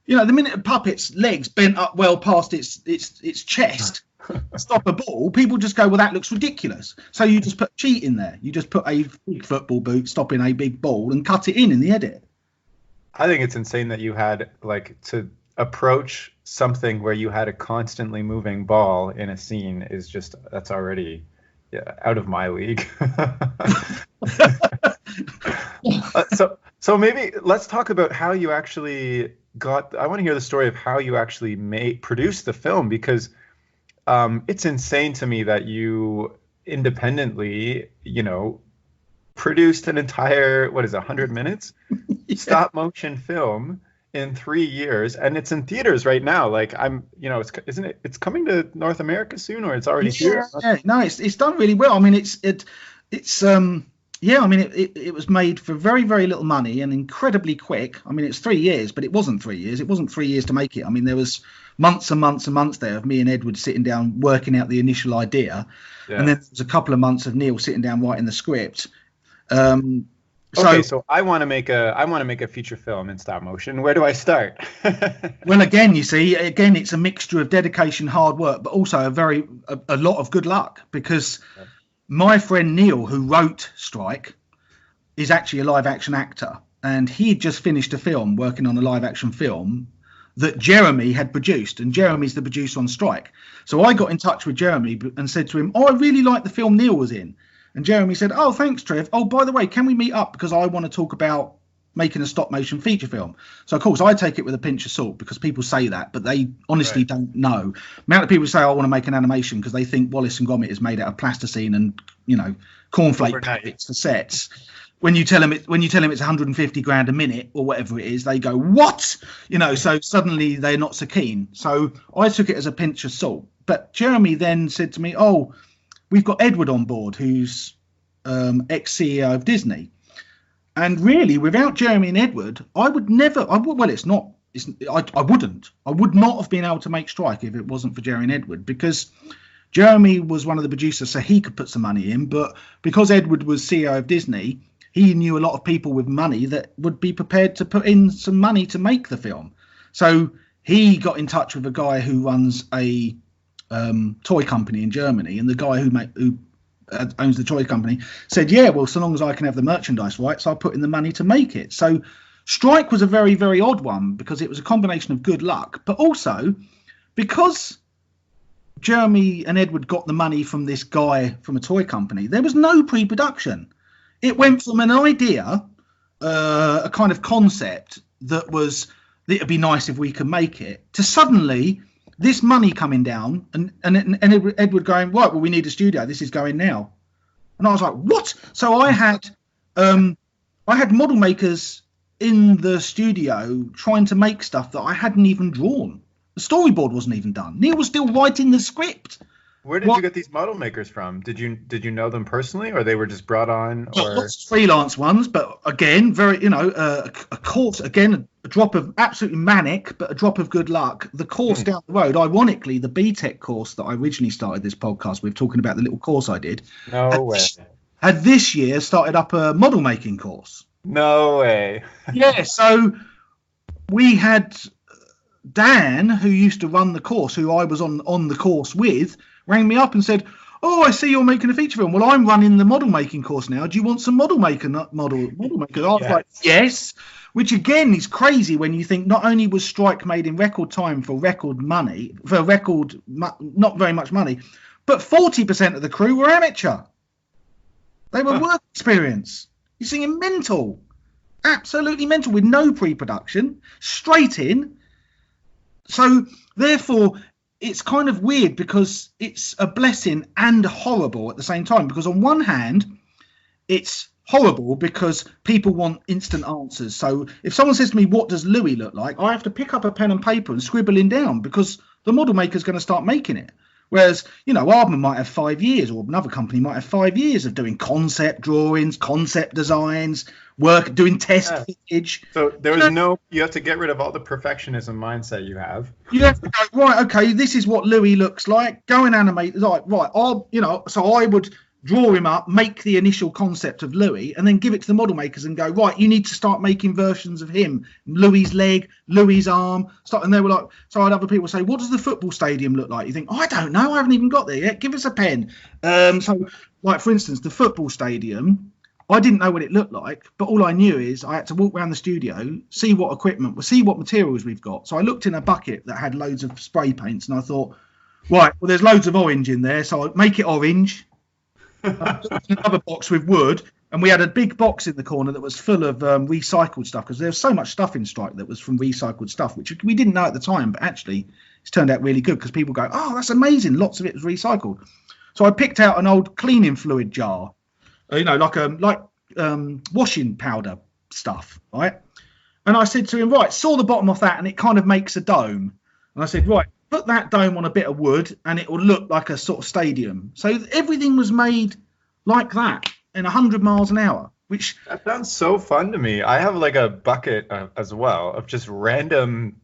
The minute a puppet's legs bent up well past its chest stop a ball, people just go, well, that looks ridiculous. So you just put cheat in there. You just put a big football boot stopping a big ball and cut it in the edit. I think it's insane that you had, like, to approach something where you had a constantly moving ball in a scene is just, that's already out of my league. So maybe let's talk about how you actually I want to hear the story of how you actually produced the film, because it's insane to me that you independently, produced an entire, 100 minutes stop motion film in 3 years, and it's in theaters right now. Like it's coming to North America soon, or it's already here? Yeah, no, it's done really well. I mean, it was made for very, very little money and incredibly quick. I mean, it's 3 years, but it wasn't 3 years. It wasn't 3 years to make it. I mean, there was months and months and months there of me and Edward sitting down working out the initial idea, and then there was a couple of months of Neil sitting down writing the script. So I want to make a feature film in stop motion. Where do I start? Well, again, it's a mixture of dedication, hard work, but also a lot of good luck, because my friend Neil, who wrote Strike, is actually a live action actor, and he'd just finished a film working on a live action film that Jeremy had produced, and Jeremy's the producer on Strike. So I got in touch with Jeremy and said to him, I really like the film Neil was in. And Jeremy said, oh, thanks, Trev. Oh, by the way, can we meet up? Because I want to talk about making a stop motion feature film. So, of course, I take it with a pinch of salt, because people say that, but they honestly don't know. The amount of people say, I want to make an animation because they think Wallace and Gromit is made out of plasticine and, cornflake packets for sets. When you tell them it's 150 grand a minute or whatever it is, they go, what? So suddenly they're not so keen. So I took it as a pinch of salt. But Jeremy then said to me, oh, we've got Edward on board, who's ex-CEO of Disney. And really, without Jeremy and Edward, I would not have been able to make Strike if it wasn't for Jeremy and Edward, because Jeremy was one of the producers, so he could put some money in. But because Edward was CEO of Disney, he knew a lot of people with money that would be prepared to put in some money to make the film. So he got in touch with a guy who runs a toy company in Germany, and the guy who owns the toy company said, yeah, well, so long as I can have the merchandise rights, I'll put in the money to make it. So Strike was a very, very odd one because it was a combination of good luck, but also because Jeremy and Edward got the money from this guy from a toy company, there was no pre-production. It went from an idea, a kind of concept that was, it'd be nice if we could make it, to suddenly this money coming down and Edward going, right, well, we need a studio. This is going now. And I was like, what? So I had model makers in the studio trying to make stuff that I hadn't even drawn. The storyboard wasn't even done. Neil was still writing the script. Where did you get these model makers from? Did you know them personally, or they were just brought on? Or lots of freelance ones, but again, very a course, again, a drop of absolutely manic, but a drop of good luck. The course down the road, ironically, the BTEC course that I originally started this podcast with, talking about the little course I did. No way. Had this year started up a model making course. No way. Yeah, so we had Dan, who used to run the course, who I was on the course with, rang me up and said, oh, I see you're making a feature film. Well, I'm running the model making course now. Do you want some model maker? I was like, yes. Which again is crazy when you think not only was Strike made in record time for record money, not very much money, but 40% of the crew were amateur. They were work experience. You're seeing mental, absolutely mental, with no pre-production, straight in. So therefore, it's kind of weird because it's a blessing and horrible at the same time. Because on one hand, it's horrible because people want instant answers. So if someone says to me, what does Louis look like? I have to pick up a pen and paper and scribble him down because the model maker's going to start making it. Whereas, Aardman might have 5 years, or another company might have 5 years of doing concept drawings, concept designs, doing test footage. So you have to get rid of all the perfectionism mindset you have. You have to go, right, okay, this is what Louis looks like. Go and animate, right, so I would draw him up, make the initial concept of Louis, and then give it to the model makers and go, right, you need to start making versions of him, Louis's leg, Louis's arm, and they were like, so I had other people say, what does the football stadium look like? You think, I don't know, I haven't even got there yet, give us a pen. So like, for instance, the football stadium, I didn't know what it looked like, but all I knew is I had to walk around the studio, see what equipment, see what materials we've got. So I looked in a bucket that had loads of spray paints, and I thought, right, well, there's loads of orange in there, so I'll make it orange. Another box with wood, and we had a big box in the corner that was full of recycled stuff, because there was so much stuff in Strike that was from recycled stuff, which we didn't know at the time, but actually it's turned out really good because people go, oh, that's amazing, lots of it was recycled. So I picked out an old cleaning fluid jar, like washing powder stuff, right? And I said to him, right, saw the bottom of that, and it kind of makes a dome. And I said, right, put that dome on a bit of wood and it will look like a sort of stadium. So everything was made like that in 100 miles an hour, which... That sounds so fun to me. I have like a bucket as well of just random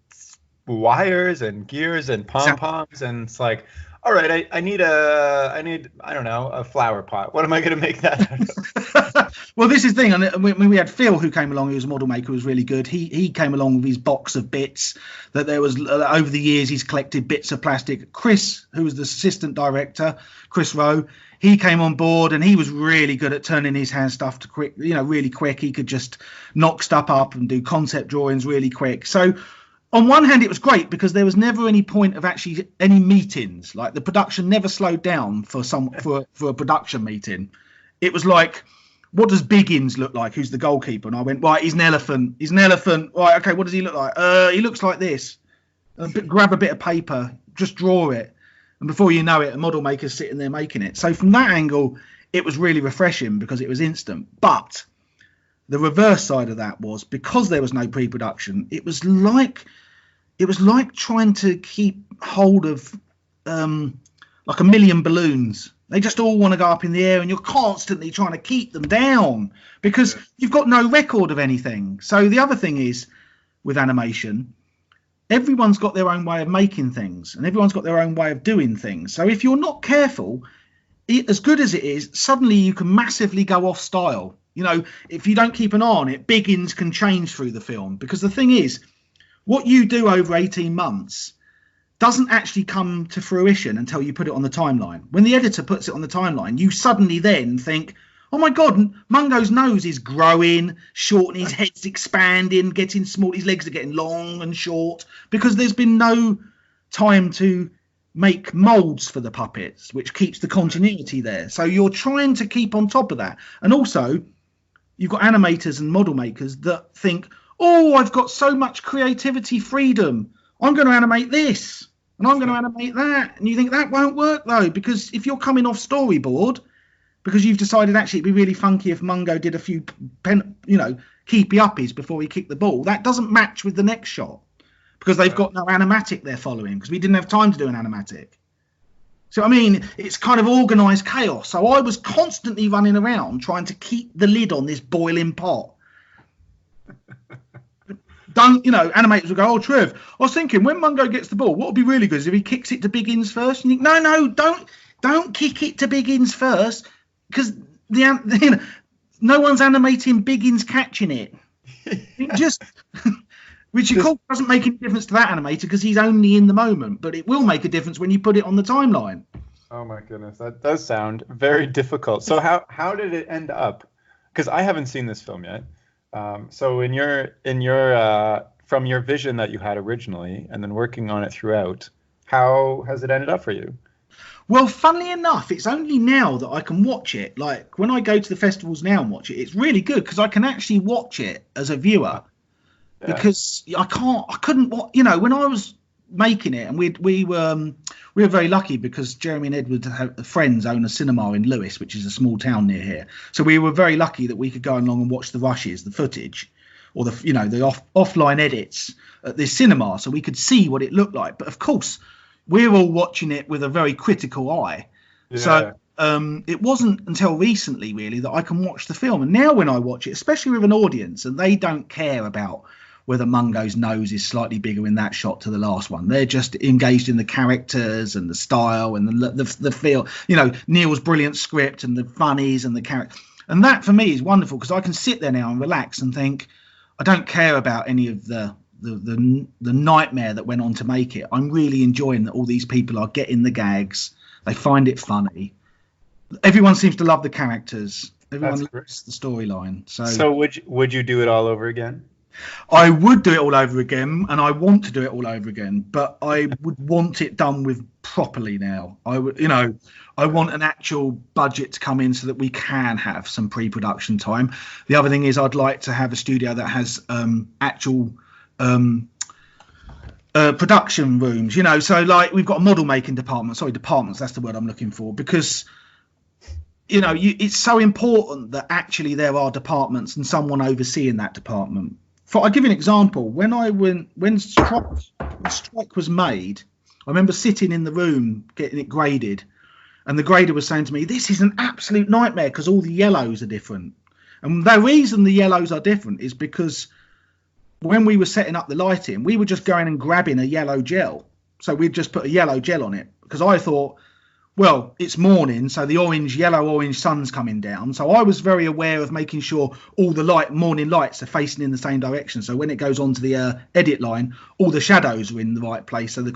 wires and gears and pom-poms, and it's like, all right, I need I don't know, a flower pot. What am I going to make that out of? Well, this is the thing. And we had Phil, who came along, who was a model maker, who was really good. He came along with his box of bits that there was, over the years, he's collected bits of plastic. Chris, who was the assistant director, Chris Rowe, he came on board, and he was really good at turning his hand stuff to quick, really quick. He could just knock stuff up and do concept drawings really quick. So on one hand, it was great because there was never any point of actually any meetings. Like, the production never slowed down for a production meeting. It was like, what does Biggins look like? Who's the goalkeeper? And I went, right, he's an elephant. He's an elephant. Right, okay, what does he look like? He looks like this. Grab a bit of paper, just draw it. And before you know it, a model maker's sitting there making it. So from that angle, it was really refreshing because it was instant. But the reverse side of that was, because there was no pre-production, it was like trying to keep hold of like a million balloons. They just all want to go up in the air, and you're constantly trying to keep them down because you've got no record of anything. So the other thing is, with animation, everyone's got their own way of making things, and everyone's got their own way of doing things. So if you're not careful, as good as it is, suddenly you can massively go off style. If you don't keep an eye on it, Biggins can change through the film. Because the thing is, what you do over 18 months doesn't actually come to fruition until you put it on the timeline. When the editor puts it on the timeline, you suddenly then think, oh my God, Mungo's nose is growing, shortening, his head's expanding, getting small, his legs are getting long and short, because there's been no time to make molds for the puppets, which keeps the continuity there. So you're trying to keep on top of that. And also, you've got animators and model makers that think, oh, I've got so much creativity freedom, I'm going to animate this and I'm going to animate that. And you think that won't work, though, because if you're coming off storyboard, because you've decided actually it'd be really funky if Mungo did a few, keepy uppies before he kicked the ball, that doesn't match with the next shot because they've got no animatic they're following because we didn't have time to do an animatic. So, I mean, it's kind of organised chaos. So I was constantly running around trying to keep the lid on this boiling pot. Animators will go, oh, Trev, I was thinking when Mungo gets the ball, what would be really good is if he kicks it to Biggins first. And you think, no, don't kick it to Biggins first because no one's animating Biggins catching it. Which of course doesn't make any difference to that animator because he's only in the moment, but it will make a difference when you put it on the timeline. Oh my goodness, that does sound very difficult. So how did it end up? Because I haven't seen this film yet. So in your from your vision that you had originally and then working on it throughout, how has it ended up for you? Well, funnily enough, it's only now that I can watch it. Like when I go to the festivals now and watch it, it's really good because I can actually watch it as a viewer. Yeah. Because I couldn't watch, when I was making it, and we were very lucky because Jeremy and Edward friends own a cinema in Lewes, which is a small town near here. So we were very lucky that we could go along and watch the rushes, the footage, or the offline edits at this cinema, so we could see what it looked like. But of course, we're all watching it with a very critical eye. Yeah. So it wasn't until recently really that I can watch the film. And now when I watch it, especially with an audience, and they don't care about whether Mungo's nose is slightly bigger in that shot to the last one. They're just engaged in the characters and the style and the feel. Neil's brilliant script and the funnies and the character. And that for me is wonderful because I can sit there now and relax and think, I don't care about any of the nightmare that went on to make it. I'm really enjoying that all these people are getting the gags. They find it funny. Everyone seems to love the characters. Everyone loves the storyline. So would you do it all over again? I would do it all over again, and I want to do it all over again, but I would want it done with properly now. I would, I want an actual budget to come in so that we can have some pre-production time. The other thing is I'd like to have a studio that has actual production rooms, so like we've got a model making department. Sorry, departments, that's the word I'm looking for, because it's so important that actually there are departments and someone overseeing that department. I'll give you an example. When Strike was made, I remember sitting in the room getting it graded, and the grader was saying to me, this is an absolute nightmare because all the yellows are different. And the reason the yellows are different is because when we were setting up the lighting, we were just going and grabbing a yellow gel. So we'd just put a yellow gel on it because I thought, well, it's morning, so the yellow-orange sun's coming down. So I was very aware of making sure all the morning lights are facing in the same direction. So when it goes onto the edit line, all the shadows are in the right place. So the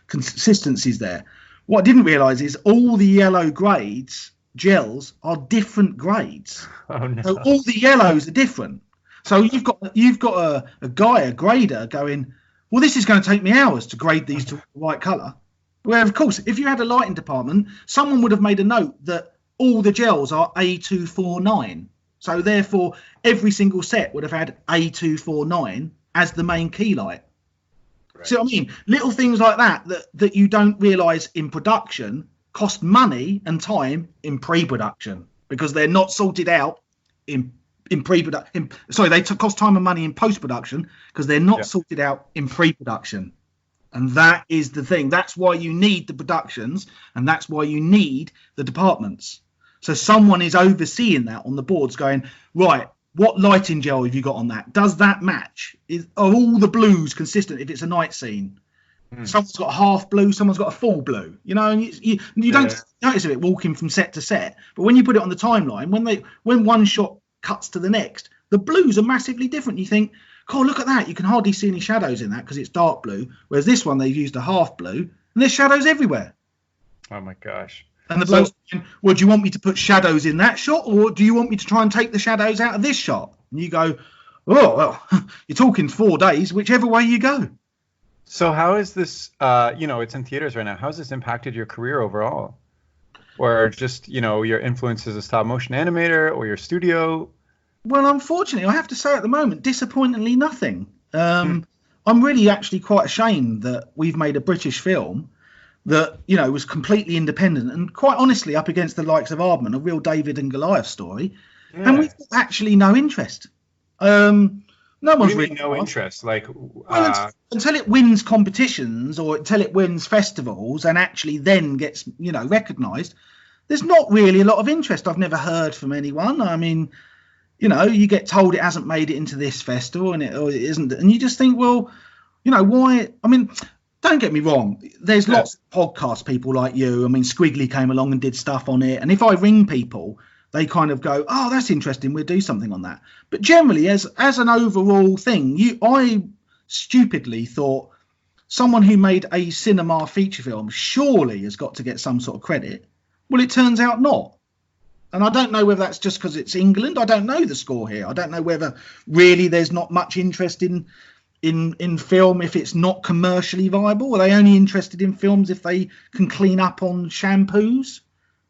consistency's there. What I didn't realise is all the yellow grades, gels, are different grades. Oh no! So all the yellows are different. So you've got a grader going, well, this is going to take me hours to grade these to the right colour. Where, of course, if you had a lighting department, someone would have made a note that all the gels are A249. So, therefore, every single set would have had A249 as the main key light. Right. So, I mean, little things like that you don't realise in production cost money and time in pre-production because they're not sorted out in pre-production. They cost time and money in post-production because they're not sorted out in pre-production. And that is the thing. That's why you need the productions, and that's why you need the departments. So someone is overseeing that on the boards going, right, what lighting gel have you got on that? Does that match? Are all the blues consistent if it's a night scene? Someone's got a half blue, someone's got a full blue. And you don't notice of it walking from set to set. But when you put it on the timeline, when one shot cuts to the next, the blues are massively different. You think, "Oh, look at that! You can hardly see any shadows in that because it's dark blue." Whereas this one, they've used a half blue, and there's shadows everywhere. Oh my gosh! And the bloke's saying, "Well, do you want me to put shadows in that shot, or do you want me to try and take the shadows out of this shot?" And you go, "Oh, well, you're talking 4 days, whichever way you go." So how is this? It's in theaters right now. How has this impacted your career overall, or just your influence as a stop motion animator or your studio? Well, unfortunately, I have to say at the moment, disappointingly, nothing. I'm really actually quite ashamed that we've made a British film that, was completely independent and quite honestly up against the likes of Aardman, a real David and Goliath story. Yeah. And we've got actually no interest. No one's really no interest. Like, until it wins competitions or until it wins festivals and actually then gets, recognised, there's not really a lot of interest. I've never heard from anyone. I mean, you get told it hasn't made it into this festival and it isn't, and you just think, well, why? I mean, don't get me wrong. There's lots of podcast people like you. I mean, Squiggly came along and did stuff on it, and if I ring people, they kind of go, "Oh, that's interesting. We'll do something on that." But generally, as an overall thing, I stupidly thought someone who made a cinema feature film surely has got to get some sort of credit. Well, it turns out not. And I don't know whether that's just because it's England. I don't know the score here. I don't know whether really there's not much interest in film if it's not commercially viable. Are they only interested in films if they can clean up on shampoos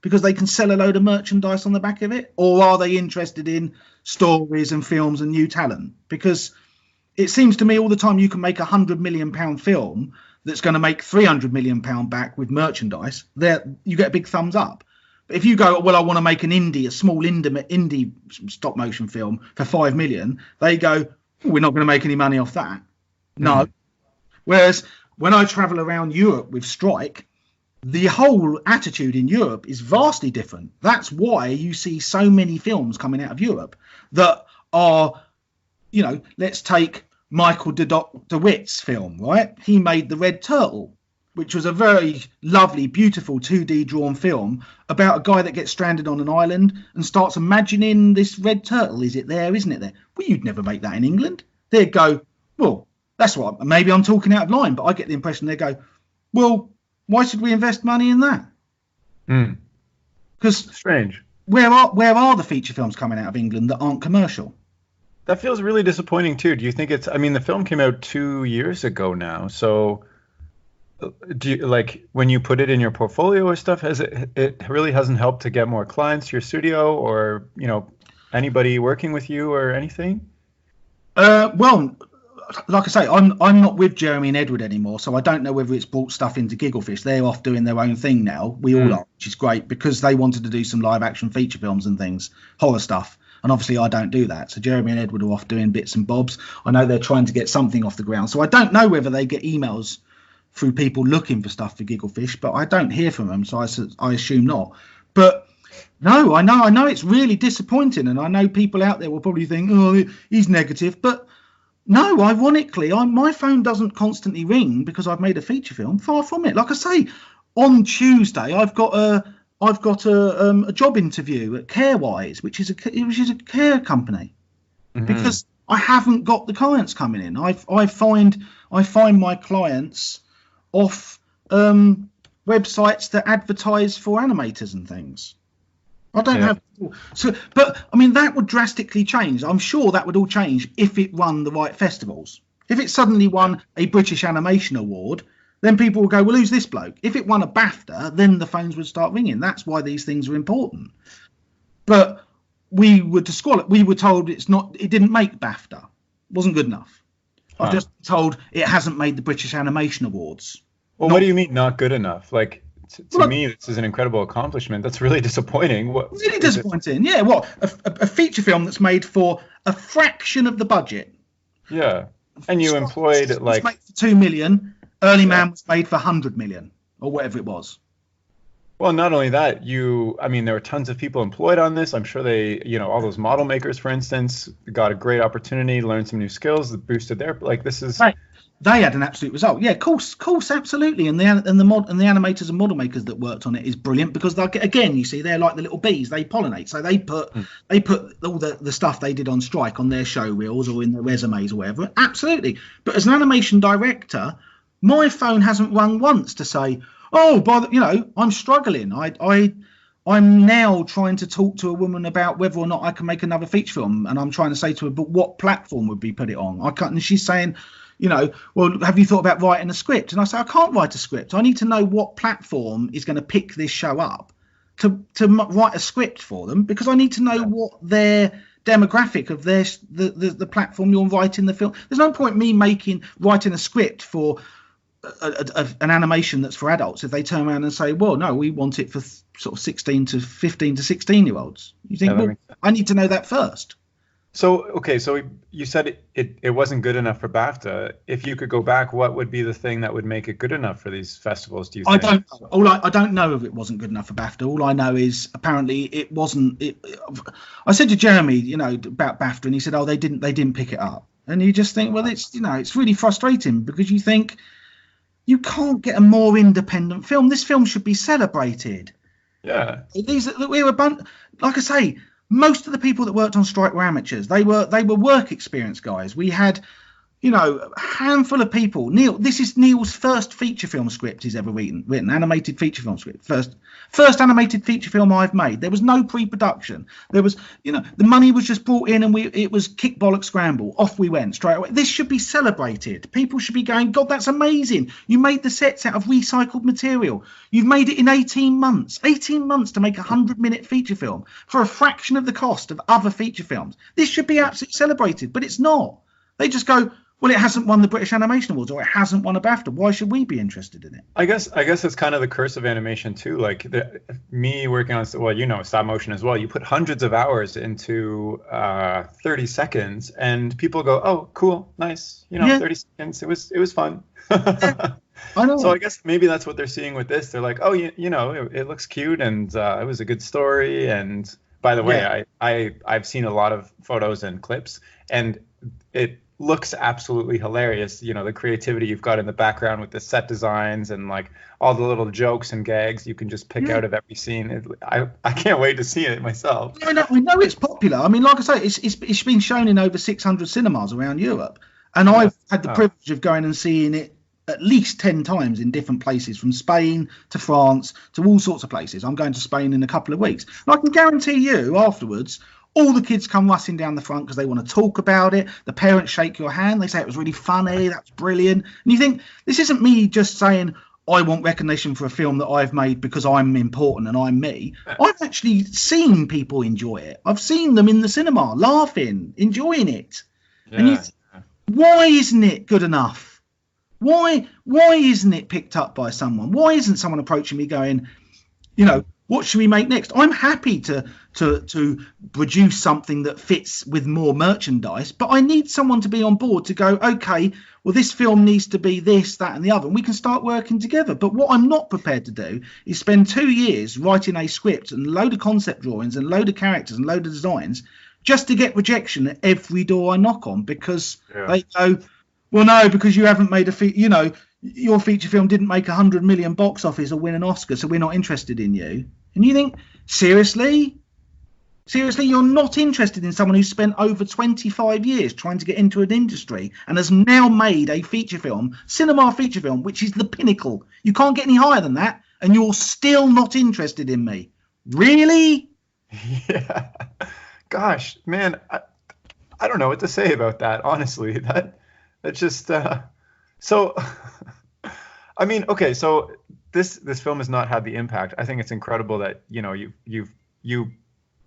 because they can sell a load of merchandise on the back of it? Or are they interested in stories and films and new talent? Because it seems to me all the time you can make £100 million film that's going to make £300 million back with merchandise. There, you get a big thumbs up. If you go, well, I want to make a small indie stop motion film for 5 million, they go, we're not going to make any money off that. No. Whereas when I travel around Europe with Strike, the whole attitude in Europe is vastly different. That's why you see so many films coming out of Europe that are, let's take Michael DeWitt's film, right? He made The Red Turtle, which was a very lovely, beautiful 2D drawn film about a guy that gets stranded on an island and starts imagining this red turtle. Is it there? Isn't it there? Well, you'd never make that in England. They'd go, well, that's what, maybe I'm talking out of line, but I get the impression they go, well, why should we invest money in that? Because strange. Where are the feature films coming out of England that aren't commercial? That feels really disappointing too. Do you think the film came out 2 years ago now, so do you, like, when you put it in your portfolio or stuff, it really hasn't helped to get more clients to your studio or anybody working with you or anything? Well, like I say, I'm not with Jeremy and Edward anymore, so I don't know whether it's brought stuff into Gigglefish. They're off doing their own thing now. We all are, which is great because they wanted to do some live action feature films and things, horror stuff. And obviously I don't do that. So Jeremy and Edward are off doing bits and bobs. I know they're trying to get something off the ground. So I don't know whether they get emails through people looking for stuff for Gigglefish, but I don't hear from them, so I assume not. But no, I know it's really disappointing, and I know people out there will probably think, oh, he's negative, but no, ironically, my phone doesn't constantly ring because I've made a feature film. Far from it. Like I say, on Tuesday I've got a job interview at Carewise, which is a care company, because I haven't got the clients coming in. I find my clients off websites that advertise for animators and things. I don't have so, but I mean that would drastically change. I'm sure that would all change if it won the right festivals. If it suddenly won a British Animation Award, then people will go, well, who's this bloke? If it won a Bafta, then the phones would start ringing. That's why these things are important. But we were told it didn't make Bafta. Wasn't good enough. I've just been told it hasn't made the British Animation Awards. Well, what do you mean not good enough? Like, to me, this is an incredible accomplishment. That's really disappointing. Really disappointing. Yeah, what? A feature film that's made for a fraction of the budget. Yeah. And you employed like... made for 2 million. Early Man was made for 100 million or whatever it was. Well, not only that, I mean, there were tons of people employed on this. I'm sure they, all those model makers, for instance, got a great opportunity, learned some new skills that boosted their, like, this is. Right. They had an absolute result. Yeah, of course, absolutely. And the animators and model makers that worked on it is brilliant, because again, you see, they're like the little bees. They pollinate. So they put all the stuff they did on strike on their show reels or in their resumes or whatever. Absolutely. But as an animation director, my phone hasn't rung once to say, oh, I'm struggling. I'm now trying to talk to a woman about whether or not I can make another feature film, and I'm trying to say to her, but what platform would we put it on? I can't. And she's saying, well, have you thought about writing a script? And I say, I can't write a script. I need to know what platform is going to pick this show up to write a script for them, because I need to know what their demographic of the platform you're writing the film. There's no point me writing a script for an animation that's for adults if they turn around and say, well, no, we want it for sort of 16 to 15 to 16 year olds. You think, well, I need to know that first. So, okay, so you said it wasn't good enough for Bafta. If you could go back, what would be the thing that would make it good enough for these festivals, do you think? I don't know if it wasn't good enough for Bafta. All I know is apparently it wasn't. I said to Jeremy, about Bafta, and he said, oh, they didn't pick it up. And you just think, well, it's really frustrating, because you think you can't get a more independent film. This film should be celebrated. Yeah. Like I say, most of the people that worked on strike were amateurs. They were work experience guys. We had, a handful of people. This is Neil's first feature film script he's ever written, animated feature film script. First animated feature film I've made. There was no pre-production. There was, the money was just brought in, and it was kick bollock scramble. Off we went straight away. This should be celebrated. People should be going, God, that's amazing. You made the sets out of recycled material. You've made it in 18 months. 18 months to make a 100-minute feature film for a fraction of the cost of other feature films. This should be absolutely celebrated, but it's not. They just go, well, it hasn't won the British Animation Awards, or it hasn't won a Bafta. Why should we be interested in it? I guess it's kind of the curse of animation too. Like me working on, stop motion as well. You put hundreds of hours into 30 seconds, and people go, "Oh, cool, nice." 30 seconds. It was fun. Yeah, I know. So I guess maybe that's what they're seeing with this. They're like, "Oh, it looks cute, and it was a good story." And by the way, I've seen a lot of photos and clips, and it looks absolutely hilarious. The creativity you've got in the background with the set designs and like all the little jokes and gags you can just pick out of every scene. I can't wait to see it myself. I know it's popular. I mean, like I say, it's been shown in over 600 cinemas around Europe, and I've had the privilege of going and seeing it at least 10 times in different places, from Spain to France to all sorts of places. I'm going to Spain in a couple of weeks, and I can guarantee you afterwards, all the kids come rushing down the front because they want to talk about it. The parents shake your hand. They say it was really funny. That's brilliant. And you think, this isn't me just saying, I want recognition for a film that I've made because I'm important and I'm me. I've actually seen people enjoy it. I've seen them in the cinema laughing, enjoying it. Yeah. And you think, why isn't it good enough? Why isn't it picked up by someone? Why isn't someone approaching me going, what should we make next? I'm happy to produce something that fits with more merchandise, but I need someone to be on board to go, okay, well, this film needs to be this, that, and the other, and we can start working together. But what I'm not prepared to do is spend 2 years writing a script and a load of concept drawings and a load of characters and a load of designs just to get rejection at every door I knock on, because they go, well, no, because you haven't made your feature film didn't make 100 million box office or win an Oscar, so we're not interested in you. And you think, seriously, you're not interested in someone who's spent over 25 years trying to get into an industry and has now made a feature film, cinema feature film, which is the pinnacle. You can't get any higher than that, and you're still not interested in me. Really? Yeah. Gosh, man, I don't know what to say about that, honestly. That just so I mean, okay, so this film has not had the impact. I think it's incredible that you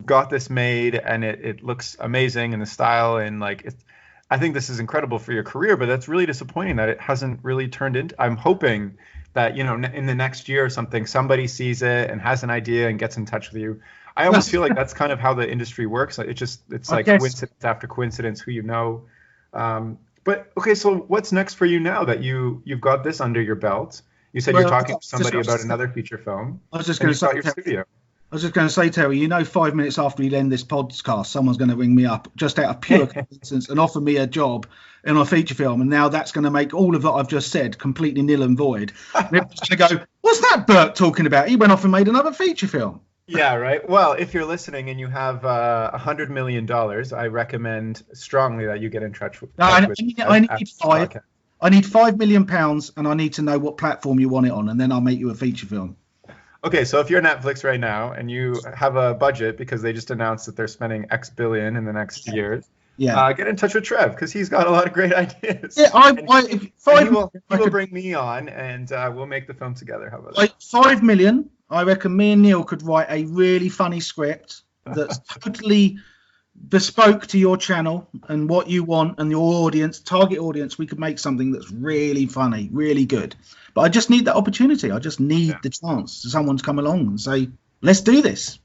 got this made, and it looks amazing in the style, and I think this is incredible for your career, but that's really disappointing that it hasn't really turned into. I'm hoping that in the next year or something, somebody sees it and has an idea and gets in touch with you. I almost feel like that's kind of how the industry works. It's like coincidence after coincidence who you know. But okay, so what's next for you now that you've got this under your belt? You said you're talking to somebody about another feature film. I was just going to say, your studio. I was just going to say, Terry, 5 minutes after we end this podcast, someone's going to ring me up just out of pure coincidence and offer me a job in a feature film. And now that's going to make all of what I've just said completely nil and void. And everyone's going to go, what's that Bert talking about? He went off and made another feature film. Yeah, right. Well, if you're listening and you have $100 million, I recommend strongly that you get in touch with. I need £5 million, and I need to know what platform you want it on, and then I'll make you a feature film. Okay, so if you're Netflix right now and you have a budget because they just announced that they're spending X billion in the next years, get in touch with Trev because he's got a lot of great ideas. Yeah, he will bring me on, and we'll make the film together. How about that? 5 million. I reckon me and Neil could write a really funny script that's totally bespoke to your channel and what you want and your audience, target audience. We could make something that's really funny, really good. But I just need that opportunity. I just need the chance for someone to come along and say, let's do this.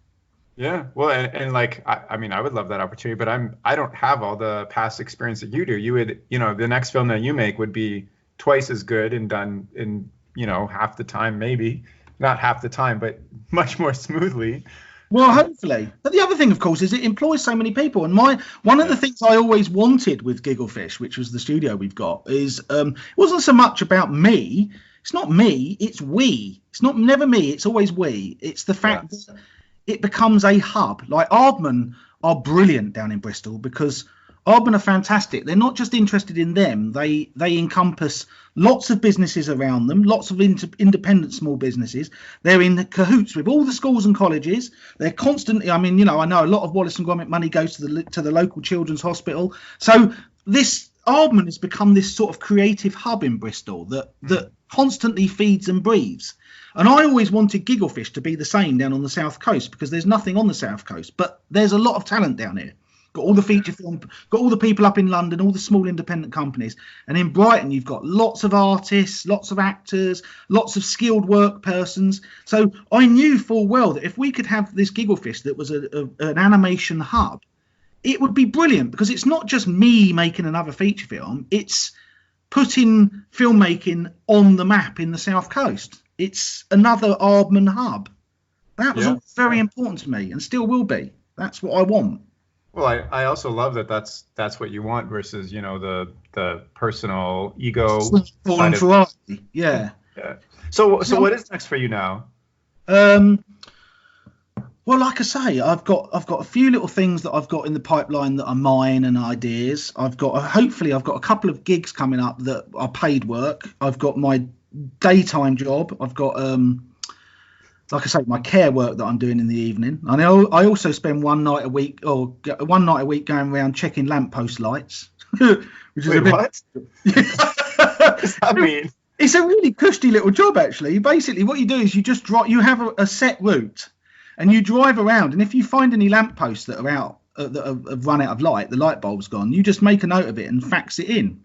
Yeah, well, and like, I mean, I would love that opportunity, but I don't have all the past experience that you do. You would, the next film that you make would be twice as good and done in, half the time, maybe. Not half the time, but much more smoothly. Well, hopefully. But the other thing, of course, is it employs so many people. And one of the things I always wanted with Gigglefish, which was the studio we've got, is it wasn't so much about me. It's not me. It's we. It's never me. It's always we. It's the fact that it becomes a hub. Like Aardman are brilliant down in Bristol because Aardman are fantastic. They're not just interested in them. They encompass lots of businesses around them, lots of independent small businesses. They're in cahoots with all the schools and colleges. They're constantly, I know a lot of Wallace and Gromit money goes to the local children's hospital. So this Aardman has become this sort of creative hub in Bristol that constantly feeds and breathes. And I always wanted Gigglefish to be the same down on the South Coast because there's nothing on the South Coast, but there's a lot of talent down here. Got all the feature film, got all the people up in London, all the small independent companies. And in Brighton, you've got lots of artists, lots of actors, lots of skilled work persons. So I knew full well that if we could have this Gigglefish that was an animation hub, it would be brilliant because it's not just me making another feature film. It's putting filmmaking on the map in the South Coast. It's another Aardman hub. That was all very important to me and still will be. That's what I want. Well, I also love that that's what you want versus, the personal ego. Yeah. So what is next for you now? Well, like I say, I've got a few little things that I've got in the pipeline that are mine and ideas. Hopefully I've got a couple of gigs coming up that are paid work. I've got my daytime job. I've got like I say, my care work that I'm doing in the evening. I know I also spend one night a week going around checking lamppost lights. Which is a bit. What? What does that mean? It's a really cushy little job, actually. Basically, what you do is you just drive. You have a set route, and you drive around. And if you find any lampposts that are out that have run out of light, the light bulb's gone, you just make a note of it and fax it in.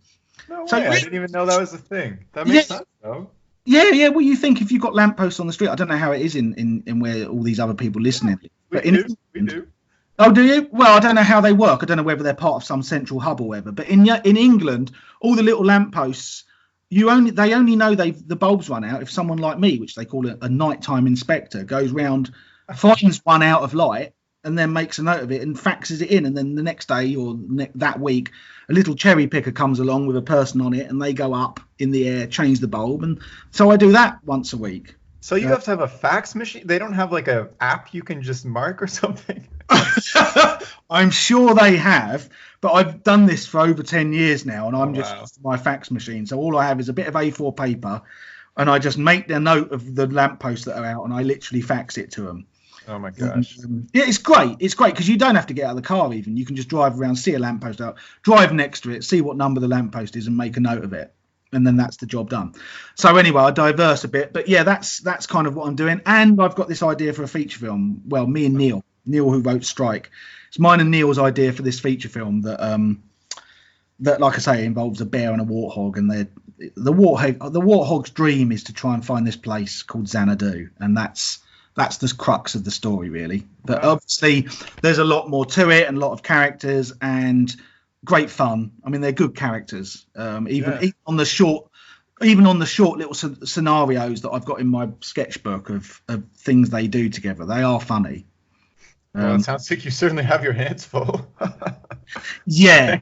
No way. I didn't even know that was a thing. That makes sense, though. Yeah. Well, you think if you've got lampposts on the street, I don't know how it is in where all these other people listening. We do. Oh, do you? Well, I don't know how they work. I don't know whether they're part of some central hub or whatever. But in England, all the little lampposts, they only know the bulbs run out if someone like me, which they call a nighttime inspector, goes round, finds one out of light, and then makes a note of it and faxes it in. And then the next day or that week, a little cherry picker comes along with a person on it and they go up in the air, change the bulb. And so I do that once a week. So you have to have a fax machine? They don't have like a app you can just mark or something? I'm sure they have, but I've done this for over 10 years now and I'm just my fax machine. So all I have is a bit of A4 paper and I just make the note of the lampposts that are out and I literally fax it to them. Oh my gosh. Yeah, it's great. It's great because you don't have to get out of the car even. You can just drive around, see a lamppost out, drive next to it, see what number the lamppost is and make a note of it. And then that's the job done. So anyway, I diverse a bit. But yeah, that's kind of what I'm doing. And I've got this idea for a feature film. Well, me and Neil who wrote Strike. It's mine and Neil's idea for this feature film that like I say, involves a bear and a warthog. And the warthog's dream is to try and find this place called Xanadu. And that's the crux of the story, really. But obviously, there's a lot more to it and a lot of characters and great fun. I mean, they're good characters. Even on the short even on the short little scenarios that I've got in my sketchbook of things they do together, they are funny. Well, it sounds like you certainly have your hands full. Yeah.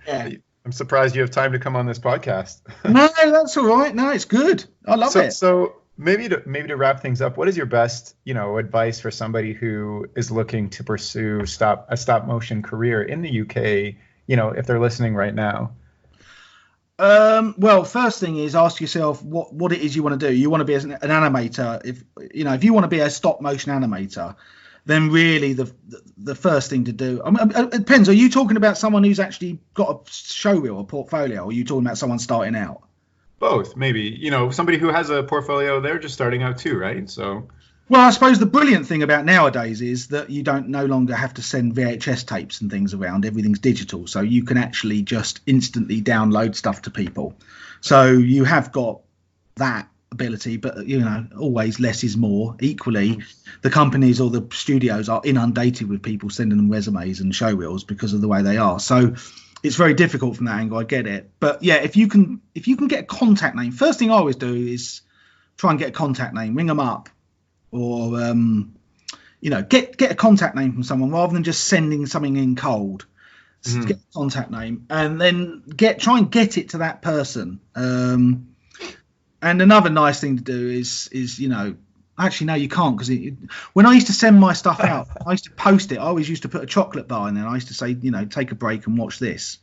I'm surprised you have time to come on this podcast. No, that's all right. No, it's good. I love it. So maybe to wrap things up, what is your best, advice for somebody who is looking to pursue a stop motion career in the UK, if they're listening right now? Well, first thing is ask yourself what it is you want to do. You want to be an animator. If you want to be a stop motion animator, then really the first thing to do. It depends. Are you talking about someone who's actually got a show reel or portfolio, or are you talking about someone starting out? Both, maybe. Somebody who has a portfolio, they're just starting out too, right? So. Well, I suppose the brilliant thing about nowadays is that you don't no longer have to send VHS tapes and things around. Everything's digital, so you can actually just instantly download stuff to people. So you have got that ability, but always less is more. Equally, the companies or the studios are inundated with people sending them resumes and show reels because of the way they are. So it's very difficult from that angle. I get it, but yeah, if you can get a contact name, first thing I always do is try and get a contact name, ring them up, or get a contact name from someone rather than just sending something in cold. Get a contact name and then try and get it to that person. And another nice thing to do is actually no, you can't, because when I used to send my stuff out, I used to post it. I always used to put a chocolate bar in there. I used to say, take a break and watch this.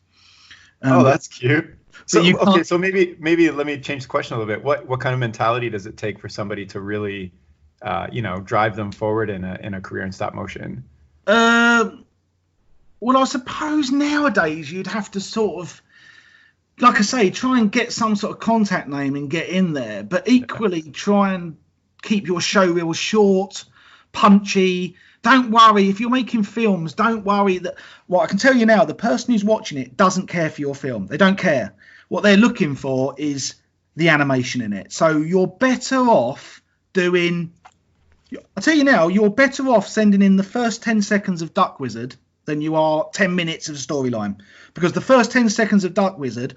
Oh, that's cute. So okay, so maybe let me change the question a little bit. What kind of mentality does it take for somebody to really, drive them forward in a career in stop motion? Well, I suppose nowadays you'd have to sort of, like I say, try and get some sort of contact name and get in there, but equally try and keep your show reel short, punchy. Don't worry if you're making films. Don't worry that. Well, I can tell you now, the person who's watching it doesn't care for your film. They don't care. What they're looking for is the animation in it. So you're better off doing. I'll tell you now, you're better off sending in the first 10 seconds of Duck Wizard than you are 10 minutes of storyline, because the first 10 seconds of Duck Wizard,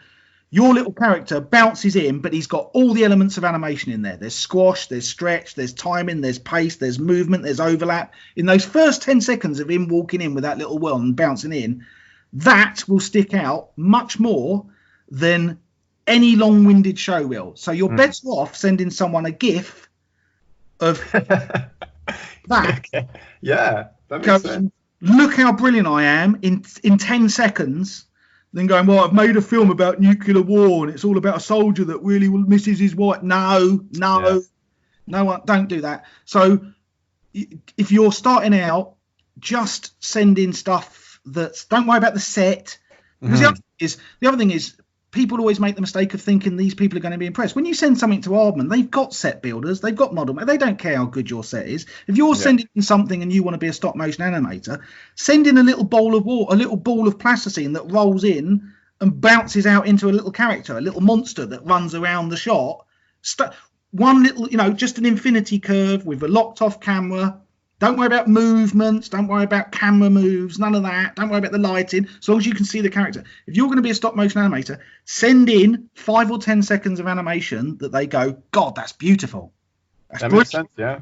your little character bounces in, but he's got all the elements of animation in there. There's squash, there's stretch, there's timing, there's pace, there's movement, there's overlap. In those first 10 seconds of him walking in with that little world and bouncing in, that will stick out much more than any long-winded show reel. So you're better off sending someone a GIF of that. Okay. Yeah, that makes sense. Look how brilliant I am in 10 seconds. Then going, well, I've made a film about nuclear war and it's all about a soldier that really misses his wife. No, don't do that. So if you're starting out, just send in stuff don't worry about the set. Because the other thing is people always make the mistake of thinking these people are going to be impressed. When you send something to Aardman, they've got set builders, they've got model, they don't care how good your set is. If you're sending in something and you want to be a stop motion animator, send in a little bowl of water, a little ball of plasticine that rolls in and bounces out into a little character, a little monster that runs around the shot. One little, just an infinity curve with a locked off camera. Don't worry about movements. Don't worry about camera moves. None of that. Don't worry about the lighting. As long as you can see the character. If you're going to be a stop motion animator, send in 5 or 10 seconds of animation that they go, God, that's beautiful. That makes sense. Yeah.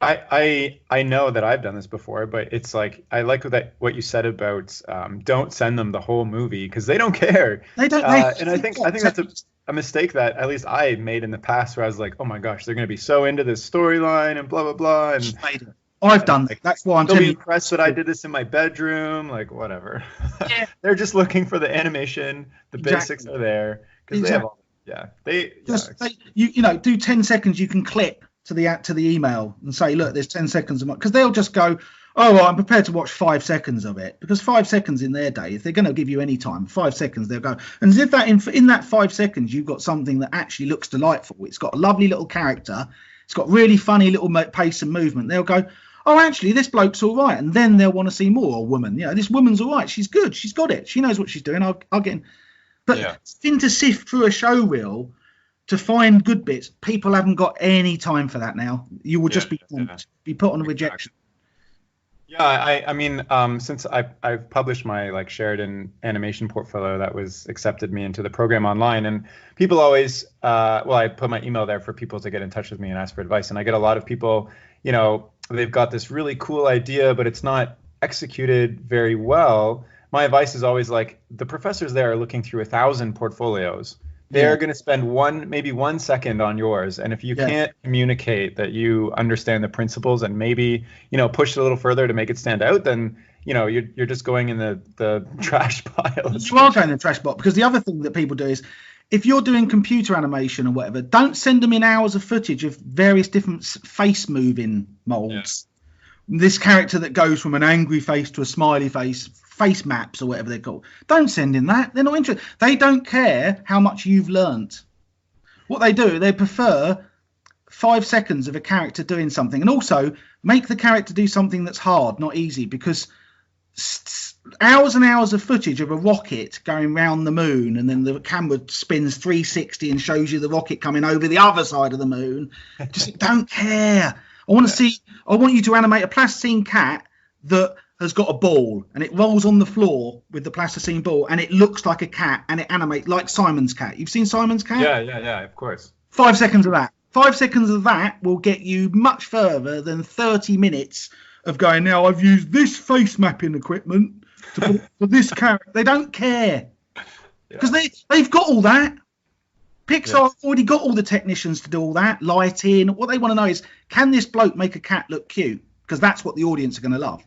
I know that I've done this before, but it's like, I like what you said about don't send them the whole movie because they don't care. They don't. And I think that's a mistake that at least I made in the past, where I was like, oh my gosh, they're going to be so into this storyline and blah blah blah. And I've done that. That's why I'm telling you. Impressed that I did this in my bedroom, like whatever. Yeah. They're just looking for the animation. The basics are there because they have all. Yeah, do 10 seconds. You can clip to the email and say, look, there's 10 seconds of because they'll just go, oh, well, I'm prepared to watch 5 seconds of it, because 5 seconds in their day, if they're going to give you any time, 5 seconds, they'll go. And as if that in that 5 seconds, you've got something that actually looks delightful. It's got a lovely little character. It's got really funny little pace and movement. They'll go, oh, actually, this bloke's all right. And then they'll want to see more. Or woman, this woman's all right. She's good. She's got it. She knows what she's doing. I'll get in. But to sift through a show reel to find good bits, people haven't got any time for that now. You will just be put on a rejection. Yeah, I mean, since I've published my like Sheridan animation portfolio that was accepted me into the program online, and people always, well, I put my email there for people to get in touch with me and ask for advice, and I get a lot of people, they've got this really cool idea, but it's not executed very well. My advice is always like the professors there are looking through 1,000 portfolios. They're going to spend maybe 1 second on yours. And if you can't communicate that you understand the principles and maybe, push it a little further to make it stand out, then, you're just going in the trash pile. You are going in the trash box, because the other thing that people do is, if you're doing computer animation or whatever, don't send them in hours of footage of various different face moving molds. Yeah. This character that goes from an angry face to a smiley face maps or whatever they're called. Don't send in that. They're not interested. They don't care how much you've learnt. What they do, they prefer 5 seconds of a character doing something, and also make the character do something that's hard, not easy, because hours and hours of footage of a rocket going round the moon, and then the camera spins 360 and shows you the rocket coming over the other side of the moon. Just don't care. I want you to animate a plasticine cat that has got a ball and it rolls on the floor with the plasticine ball and it looks like a cat and it animates like Simon's cat. You've seen Simon's cat? Yeah, of course. 5 seconds of that. 5 seconds of that will get you much further than 30 minutes of going, now I've used this face mapping equipment for this character. They don't care because they've got all that. Pixar have already got all the technicians to do all that, lighting. What they want to know is, can this bloke make a cat look cute? Because that's what the audience are going to love.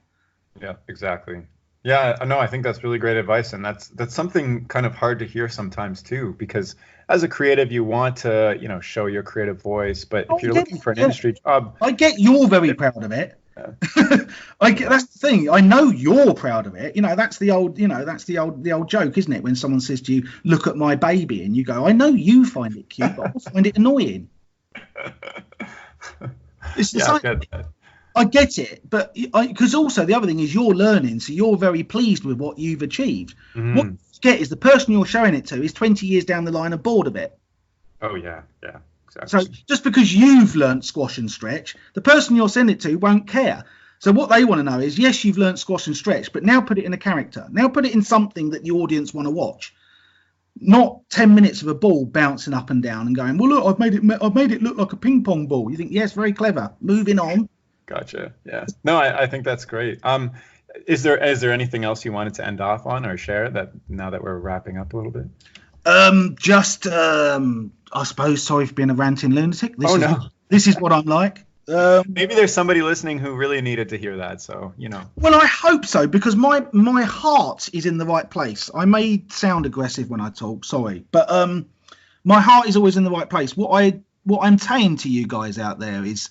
Yeah, exactly. Yeah, no, I think that's really great advice, and that's something kind of hard to hear sometimes too, because as a creative, you want to, show your creative voice, but if you're looking for an industry job, I get you're very proud of it. Yeah. That's the thing. I know you're proud of it. That's the old joke, isn't it? When someone says to you, "Look at my baby," and you go, "I know you find it cute, but I find it annoying." I get it, but because also the other thing is you're learning, so you're very pleased with what you've achieved. Mm-hmm. What you get is the person you're showing it to is 20 years down the line and bored of it. Oh yeah, exactly. So just because you've learnt squash and stretch, the person you'll send it to won't care. So what they want to know is, yes, you've learnt squash and stretch, but now put it in a character. Now put it in something that the audience want to watch. Not 10 minutes of a ball bouncing up and down and going, well, look, I've made it look like a ping pong ball. You think, yes, very clever. Moving on. Gotcha. Yeah. No, I think that's great. Is there anything else you wanted to end off on or share that now that we're wrapping up a little bit? I suppose, sorry for being a ranting lunatic. This is what I'm like. Maybe there's somebody listening who really needed to hear that. So, Well, I hope so, because my heart is in the right place. I may sound aggressive when I talk, sorry, but my heart is always in the right place. What I'm saying to you guys out there is,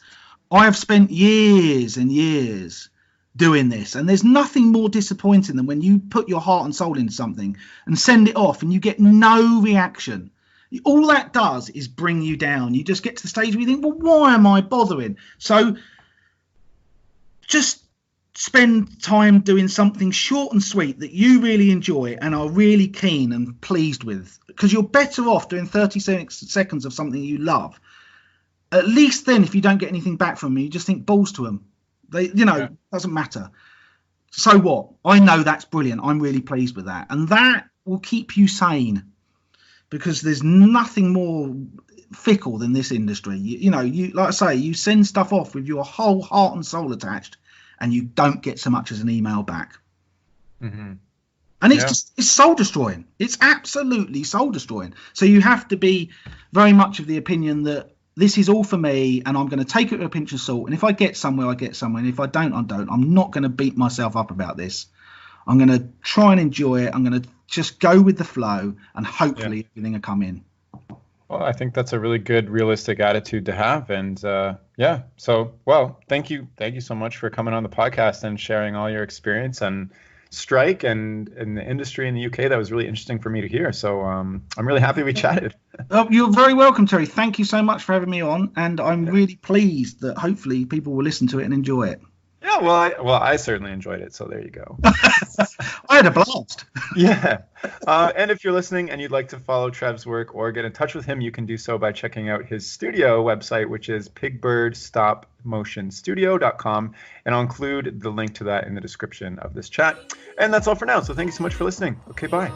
I have spent years and years doing this, and there's nothing more disappointing than when you put your heart and soul into something and send it off and you get no reaction. All that does is bring you down. You just get to the stage where you think, well, why am I bothering? So just spend time doing something short and sweet that you really enjoy and are really keen and pleased with, because you're better off doing 30 seconds of something you love. At least then, if you don't get anything back from me, you just think balls to them. Doesn't matter. So what? I know that's brilliant. I'm really pleased with that. And that will keep you sane, because there's nothing more fickle than this industry. You like I say, you send stuff off with your whole heart and soul attached, and you don't get so much as an email back. Mm-hmm. And it's soul destroying. It's absolutely soul destroying. So you have to be very much of the opinion that this is all for me, and I'm going to take it with a pinch of salt. And if I get somewhere, I get somewhere. And if I don't, I don't. I'm not going to beat myself up about this. I'm going to try and enjoy it. I'm going to just go with the flow, and hopefully everything will come in. Well, I think that's a really good, realistic attitude to have. And so, thank you so much for coming on the podcast and sharing all your experience and strike and the industry in the UK. That was really interesting for me to hear. So I'm really happy we chatted. Oh, you're very welcome, Terry. Thank you so much for having me on. And I'm really pleased that hopefully people will listen to it and enjoy it. Yeah, well, I certainly enjoyed it. So there you go. I had a blast. Yeah. And if you're listening and you'd like to follow Trev's work or get in touch with him, you can do so by checking out his studio website, which is PigBirdStopMotionStudio.com. And I'll include the link to that in the description of this chat. And that's all for now. So thank you so much for listening. Okay, bye.